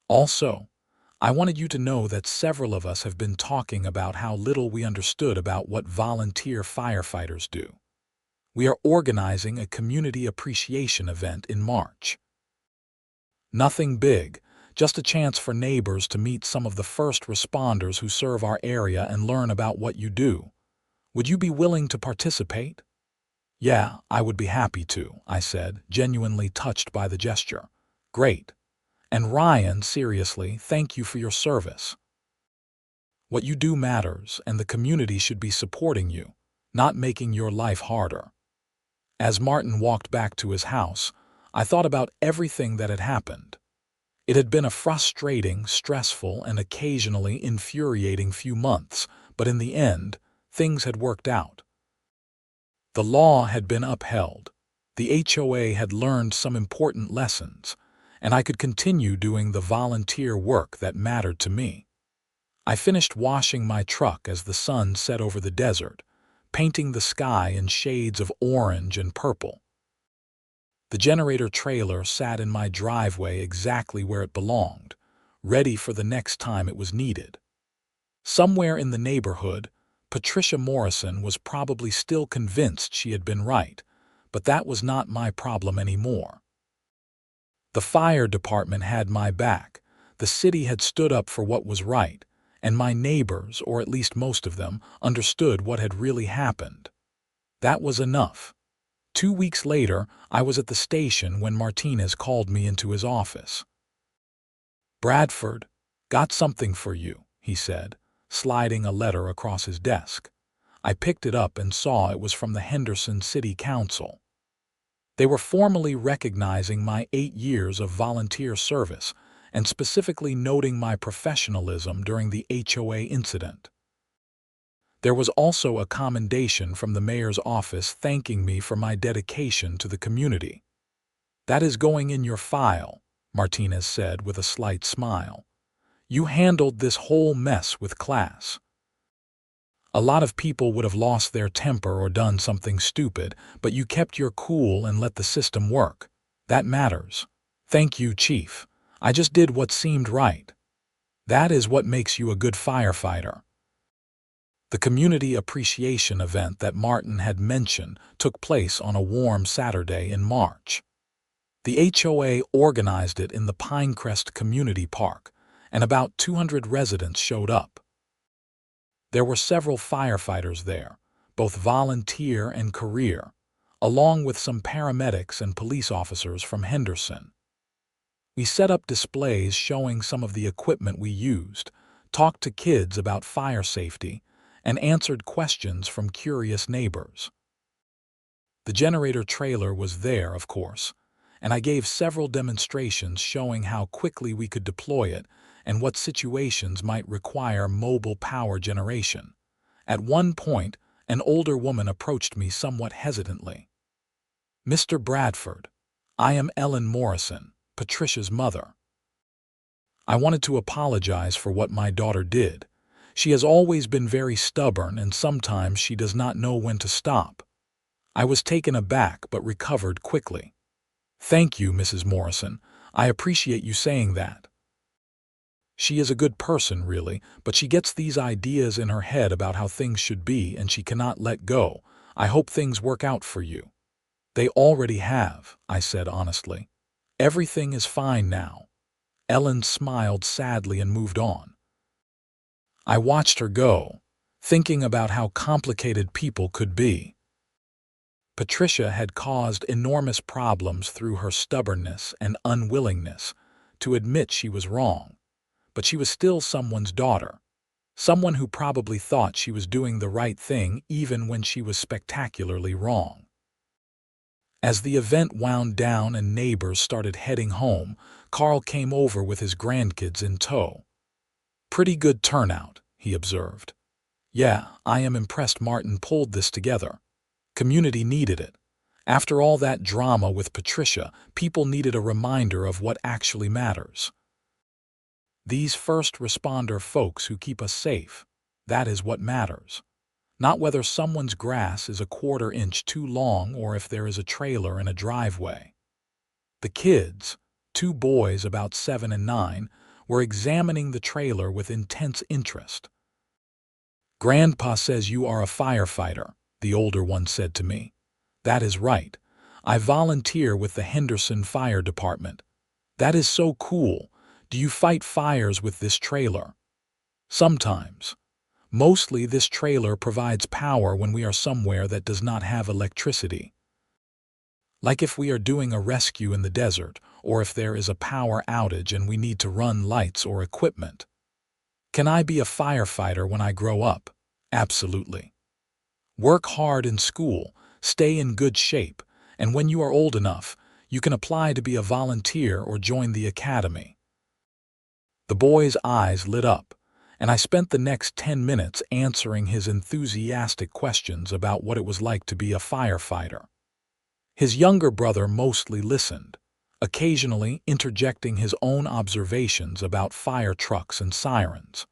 "Also, I wanted you to know that several of us have been talking about how little we understood about what volunteer firefighters do. We are organizing a community appreciation event in March. Nothing big, just a chance for neighbors to meet some of the first responders who serve our area and learn about what you do. Would you be willing to participate?" "Yeah, I would be happy to," I said, genuinely touched by the gesture. "Great. And Ryan, seriously, thank you for your service. What you do matters, and the community should be supporting you, not making your life harder." As Martin walked back to his house, I thought about everything that had happened. It had been a frustrating, stressful, and occasionally infuriating few months, but in the end, things had worked out. The law had been upheld, the HOA had learned some important lessons, and I could continue doing the volunteer work that mattered to me. I finished washing my truck as the sun set over the desert, painting the sky in shades of orange and purple. The generator trailer sat in my driveway exactly where it belonged, ready for the next time it was needed. Somewhere in the neighborhood, Patricia Morrison was probably still convinced she had been right, but that was not my problem anymore. The fire department had my back, the city had stood up for what was right, and my neighbors, or at least most of them, understood what had really happened. That was enough. 2 weeks later, I was at the station when Martinez called me into his office. "Bradford, got something for you," he said, sliding a letter across his desk. I picked it up and saw it was from the Henderson City Council. They were formally recognizing my 8 years of volunteer service and specifically noting my professionalism during the HOA incident. There was also a commendation from the mayor's office thanking me for my dedication to the community. "That is going in your file," Martinez said with a slight smile. "You handled this whole mess with class. A lot of people would have lost their temper or done something stupid, but you kept your cool and let the system work. That matters. Thank you, Chief. I just did what seemed right. That is what makes you a good firefighter." The community appreciation event that Martin had mentioned took place on a warm Saturday in March. The HOA organized it in the Pinecrest Community Park, and about 200 residents showed up. There were several firefighters there, both volunteer and career, along with some paramedics and police officers from Henderson. We set up displays showing some of the equipment we used, talked to kids about fire safety, and answered questions from curious neighbors. The generator trailer was there, of course, and I gave several demonstrations showing how quickly we could deploy it and what situations might require mobile power generation. At one point, an older woman approached me somewhat hesitantly. "Mr. Bradford, I am Ellen Morrison, Patricia's mother. I wanted to apologize for what my daughter did. She has always been very stubborn and sometimes she does not know when to stop." I was taken aback but recovered quickly. "Thank you, Mrs. Morrison. I appreciate you saying that. She is a good person, really, but she gets these ideas in her head about how things should be and she cannot let go. I hope things work out for you." "They already have," I said honestly. "Everything is fine now." Ellen smiled sadly and moved on. I watched her go, thinking about how complicated people could be. Patricia had caused enormous problems through her stubbornness and unwillingness to admit she was wrong. But she was still someone's daughter, someone who probably thought she was doing the right thing even when she was spectacularly wrong. As the event wound down and neighbors started heading home, Carl came over with his grandkids in tow. "Pretty good turnout," he observed. "Yeah, I am impressed Martin pulled this together. Community needed it. After all that drama with Patricia, people needed a reminder of what actually matters. These first responder folks who keep us safe, that is what matters. Not whether someone's grass is a quarter inch too long or if there is a trailer in a driveway." The kids, 2 boys about 7 and 9, were examining the trailer with intense interest. "Grandpa says you are a firefighter," the older one said to me. "That is right. I volunteer with the Henderson Fire Department." "That is so cool. Do you fight fires with this trailer?" "Sometimes. Mostly this trailer provides power when we are somewhere that does not have electricity. Like if we are doing a rescue in the desert, or if there is a power outage and we need to run lights or equipment." "Can I be a firefighter when I grow up?" "Absolutely. Work hard in school, stay in good shape, and when you are old enough, you can apply to be a volunteer or join the academy." The boy's eyes lit up, and I spent the next 10 minutes answering his enthusiastic questions about what it was like to be a firefighter. His younger brother mostly listened, occasionally interjecting his own observations about fire trucks and sirens.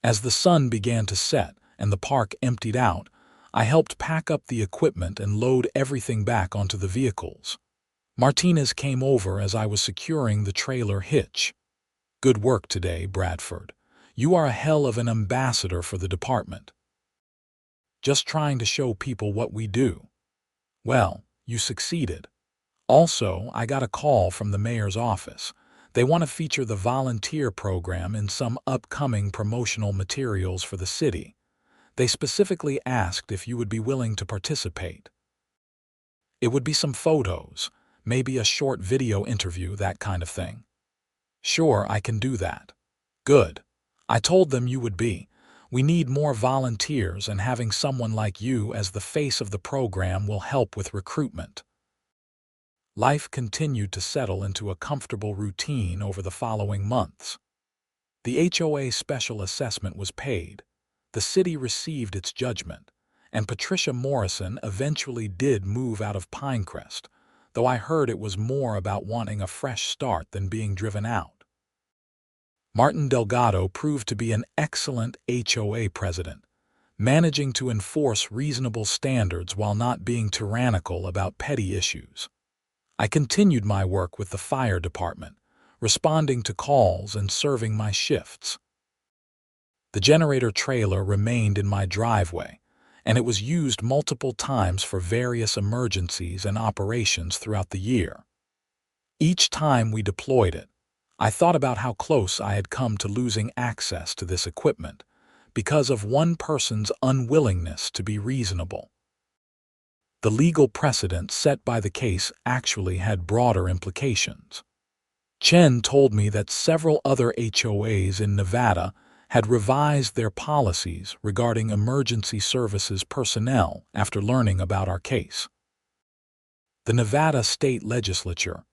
As the sun began to set and the park emptied out, I helped pack up the equipment and load everything back onto the vehicles. Martinez came over as I was securing the trailer hitch. "Good work today, Bradford. You are a hell of an ambassador for the department." "Just trying to show people what we do." "Well, you succeeded." "Also, I got a call from the mayor's office. They want to feature the volunteer program in some upcoming promotional materials for the city. They specifically asked if you would be willing to participate. It would be some photos, maybe a short video interview, that kind of thing." "Sure, I can do that." "Good. I told them you would be. We need more volunteers, and having someone like you as the face of the program will help with recruitment." Life continued to settle into a comfortable routine over the following months. The HOA special assessment was paid, the city received its judgment, and Patricia Morrison eventually did move out of Pinecrest, though I heard it was more about wanting a fresh start than being driven out. Martin Delgado proved to be an excellent HOA president, managing to enforce reasonable standards while not being tyrannical about petty issues. I continued my work with the fire department, responding to calls and serving my shifts. The generator trailer remained in my driveway, and it was used multiple times for various emergencies and operations throughout the year. Each time we deployed it, I thought about how close I had come to losing access to this equipment because of one person's unwillingness to be reasonable. The legal precedent set by the case actually had broader implications. Chen told me that several other HOAs in Nevada had revised their policies regarding emergency services personnel after learning about our case. The Nevada state legislature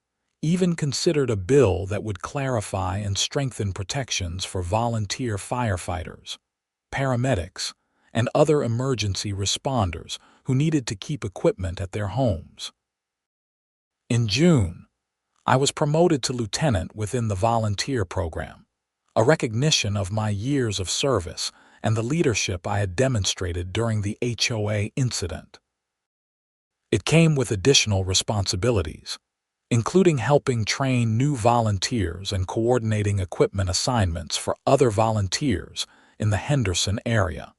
even considered a bill that would clarify and strengthen protections for volunteer firefighters, paramedics, and other emergency responders who needed to keep equipment at their homes. In June, I was promoted to lieutenant within the volunteer program, a recognition of my years of service and the leadership I had demonstrated during the HOA incident. It came with additional responsibilities, including helping train new volunteers and coordinating equipment assignments for other volunteers in the Henderson area.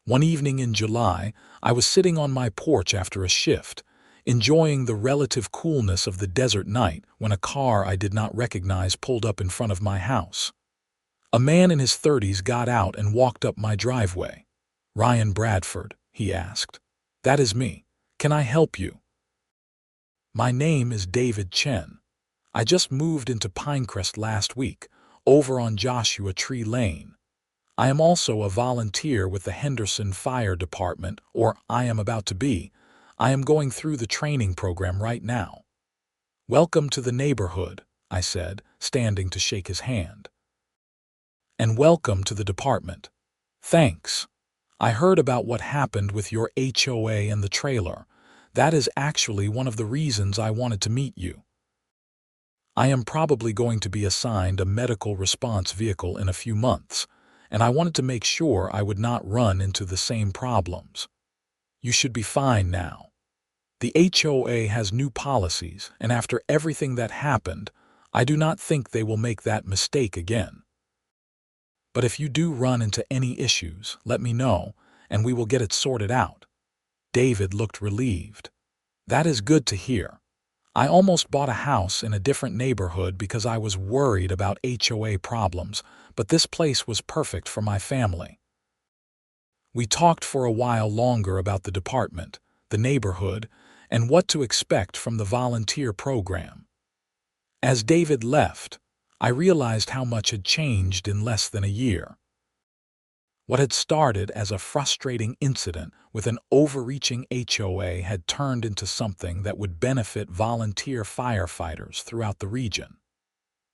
One evening in July, I was sitting on my porch after a shift, enjoying the relative coolness of the desert night when a car I did not recognize pulled up in front of my house. A man in his 30s got out and walked up my driveway. "Ryan Bradford," he asked. "That is me. Can I help you?" "My name is David Chen. I just moved into Pinecrest last week, over on Joshua Tree Lane. I am also a volunteer with the Henderson Fire Department, or I am about to be. I am going through the training program right now." "Welcome to the neighborhood," I said, standing to shake his hand. "And welcome to the department." "Thanks. I heard about what happened with your HOA and the trailer. That is actually one of the reasons I wanted to meet you. I am probably going to be assigned a medical response vehicle in a few months, and I wanted to make sure I would not run into the same problems. You should be fine now. The HOA has new policies, and after everything that happened, I do not think they will make that mistake again. But if you do run into any issues, let me know, and we will get it sorted out." David looked relieved. "That is good to hear. I almost bought a house in a different neighborhood because I was worried about HOA problems, but this place was perfect for my family." We talked for a while longer about the department, the neighborhood, and what to expect from the volunteer program. As David left, I realized how much had changed in less than a year. What had started as a frustrating incident with an overreaching HOA had turned into something that would benefit volunteer firefighters throughout the region.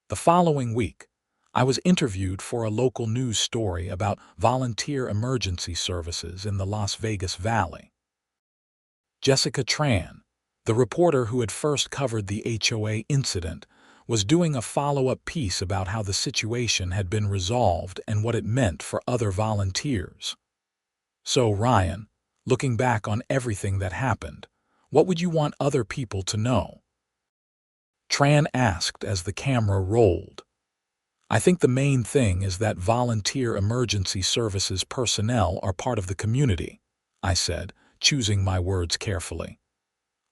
The following week, I was interviewed for a local news story about volunteer emergency services in the Las Vegas Valley. Jessica Tran, The reporter who had first covered the HOA incident was doing a follow-up piece about how the situation had been resolved and what it meant for other volunteers. So, Ryan, looking back on everything that happened, what would you want other people to know? Tran asked as the camera rolled. I think the main thing is that volunteer emergency services personnel are part of the community, I said, choosing my words carefully.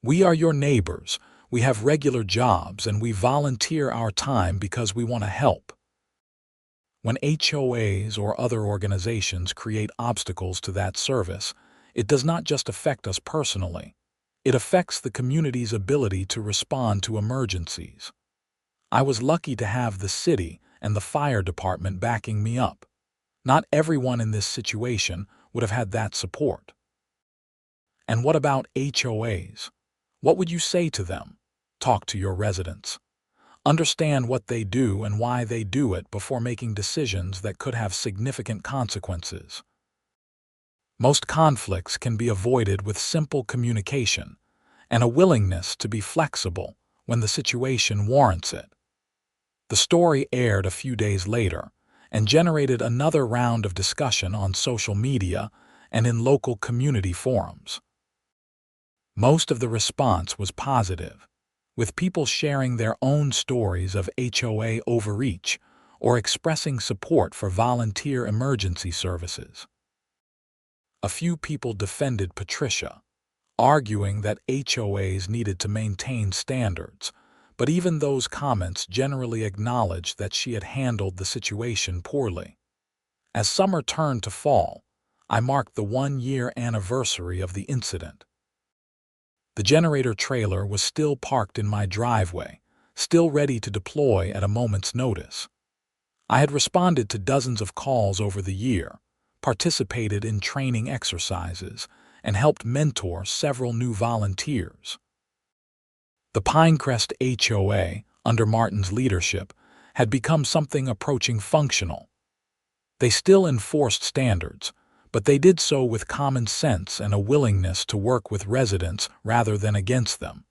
We are your neighbors, we have regular jobs, and we volunteer our time because we want to help. When HOAs or other organizations create obstacles to that service, it does not just affect us personally. It affects the community's ability to respond to emergencies. I was lucky to have the city and the fire department backing me up. Not everyone in this situation would have had that support. And what about HOAs? What would you say to them? Talk to your residents. Understand what they do and why they do it before making decisions that could have significant consequences. Most conflicts can be avoided with simple communication and a willingness to be flexible when the situation warrants it. The story aired a few days later and generated another round of discussion on social media and in local community forums. Most of the response was positive, with people sharing their own stories of HOA overreach or expressing support for volunteer emergency services. A few people defended Patricia, arguing that HOAs needed to maintain standards, but even those comments generally acknowledged that she had handled the situation poorly. As summer turned to fall, I marked the 1-year anniversary of the incident. The generator trailer was still parked in my driveway, still ready to deploy at a moment's notice. I had responded to dozens of calls over the year, participated in training exercises, and helped mentor several new volunteers. The Pinecrest HOA, under Martin's leadership, had become something approaching functional. They still enforced standards, but they did so with common sense and a willingness to work with residents rather than against them.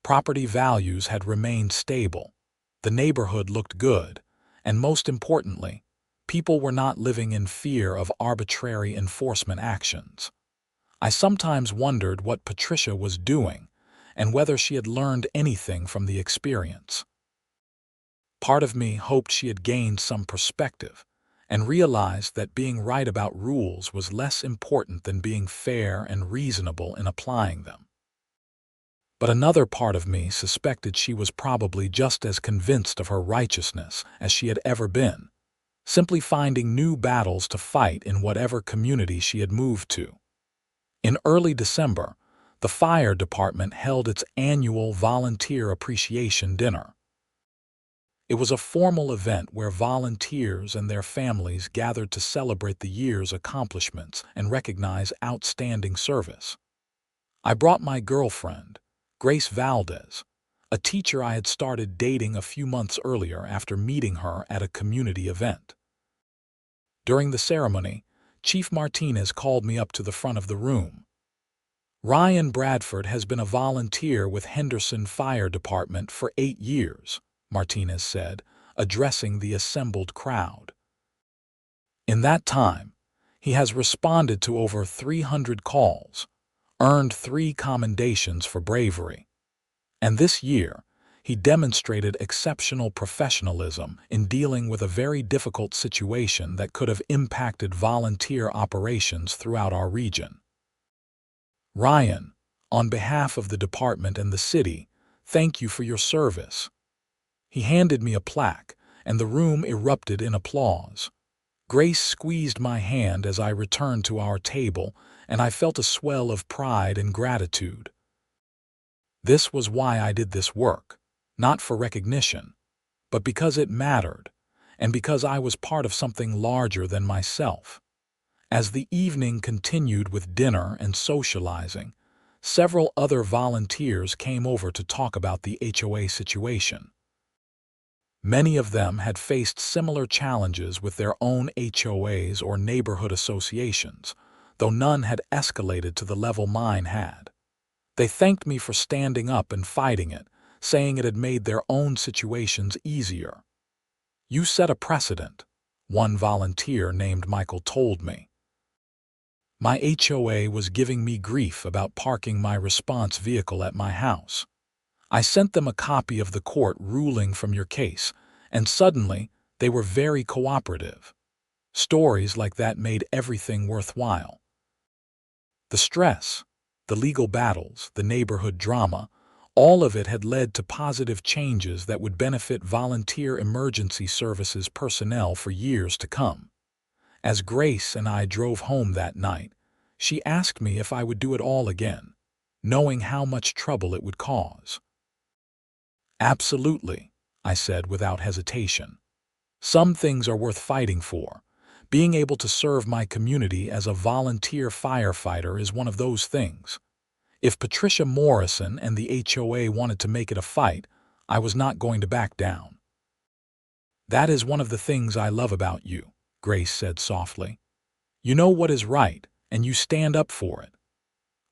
Property values had remained stable, the neighborhood looked good, and most importantly, people were not living in fear of arbitrary enforcement actions. I sometimes wondered what Patricia was doing and whether she had learned anything from the experience. Part of me hoped she had gained some perspective and realized that being right about rules was less important than being fair and reasonable in applying them. But another part of me suspected she was probably just as convinced of her righteousness as she had ever been, simply finding new battles to fight in whatever community she had moved to. In early December, the fire department held its annual Volunteer Appreciation Dinner. It was a formal event where volunteers and their families gathered to celebrate the year's accomplishments and recognize outstanding service. I brought my girlfriend, Grace Valdez, a teacher I had started dating a few months earlier after meeting her at a community event. During the ceremony, Chief Martinez called me up to the front of the room. Ryan Bradford has been a volunteer with Henderson Fire Department for 8 years, Martinez said, addressing the assembled crowd. In that time, he has responded to over 300 calls, earned 3 commendations for bravery, and this year, he demonstrated exceptional professionalism in dealing with a very difficult situation that could have impacted volunteer operations throughout our region. Ryan, on behalf of the department and the city, thank you for your service. He handed me a plaque, and the room erupted in applause. Grace squeezed my hand as I returned to our table, and I felt a swell of pride and gratitude. This was why I did this work, not for recognition, but because it mattered, and because I was part of something larger than myself. As the evening continued with dinner and socializing, several other volunteers came over to talk about the HOA situation. Many of them had faced similar challenges with their own HOAs or neighborhood associations, though none had escalated to the level mine had. They thanked me for standing up and fighting it, saying it had made their own situations easier. "You set a precedent," one volunteer named Michael told me. My HOA was giving me grief about parking my response vehicle at my house. I sent them a copy of the court ruling from your case, and suddenly they were very cooperative. Stories like that made everything worthwhile. The stress, the legal battles, the neighborhood drama, all of it had led to positive changes that would benefit volunteer emergency services personnel for years to come. As Grace and I drove home that night, she asked me if I would do it all again, knowing how much trouble it would cause. "Absolutely," I said without hesitation. "Some things are worth fighting for. Being able to serve my community as a volunteer firefighter is one of those things. If Patricia Morrison and the HOA wanted to make it a fight, I was not going to back down." "That is one of the things I love about you," Grace said softly. "You know what is right, and you stand up for it."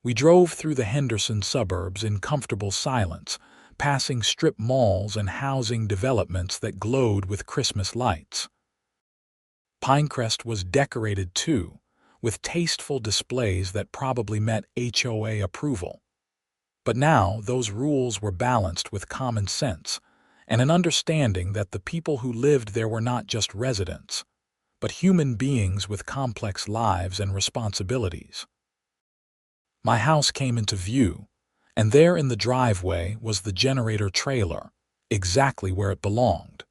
We drove through the Henderson suburbs in comfortable silence, passing strip malls and housing developments that glowed with Christmas lights. Pinecrest was decorated too, with tasteful displays that probably met HOA approval. But now those rules were balanced with common sense and an understanding that the people who lived there were not just residents, but human beings with complex lives and responsibilities. My house came into view, and there in the driveway was the generator trailer, exactly where it belonged.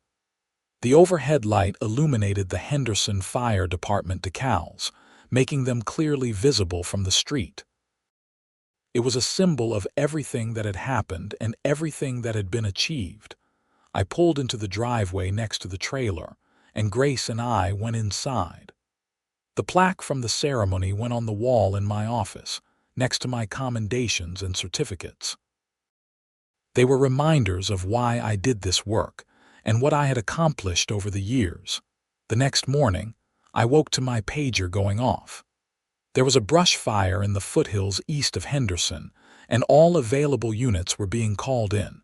The overhead light illuminated the Henderson Fire Department decals, making them clearly visible from the street. It was a symbol of everything that had happened and everything that had been achieved. I pulled into the driveway next to the trailer, and Grace and I went inside. The plaque from the ceremony went on the wall in my office, next to my commendations and certificates. They were reminders of why I did this work and what I had accomplished over the years. The next morning, I woke to my pager going off. There was a brush fire in the foothills east of Henderson, and all available units were being called in.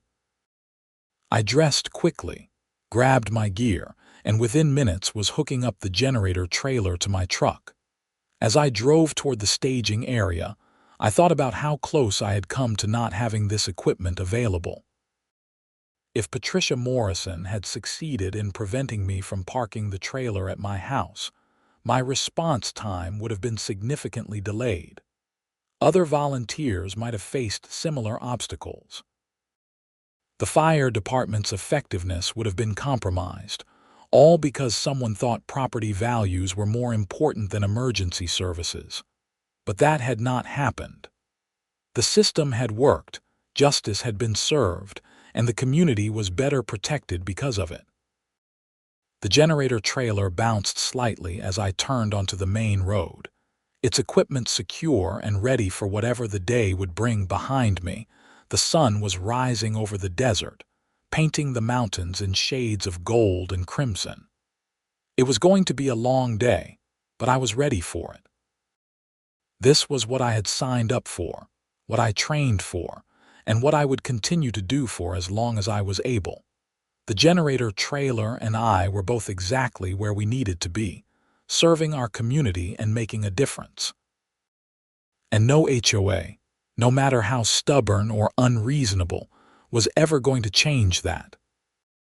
I dressed quickly, grabbed my gear, and within minutes was hooking up the generator trailer to my truck. As I drove toward the staging area, I thought about how close I had come to not having this equipment available. If Patricia Morrison had succeeded in preventing me from parking the trailer at my house, my response time would have been significantly delayed. Other volunteers might have faced similar obstacles. The fire department's effectiveness would have been compromised, all because someone thought property values were more important than emergency services. But that had not happened. The system had worked, justice had been served, and the community was better protected because of it. The generator trailer bounced slightly as I turned onto the main road, its equipment secure and ready for whatever the day would bring. Behind me, the sun was rising over the desert, painting the mountains in shades of gold and crimson. It was going to be a long day, but I was ready for it. This was what I had signed up for, what I trained for, and what I would continue to do for as long as I was able. The generator trailer and I were both exactly where we needed to be, serving our community and making a difference. And no HOA, no matter how stubborn or unreasonable, was ever going to change that.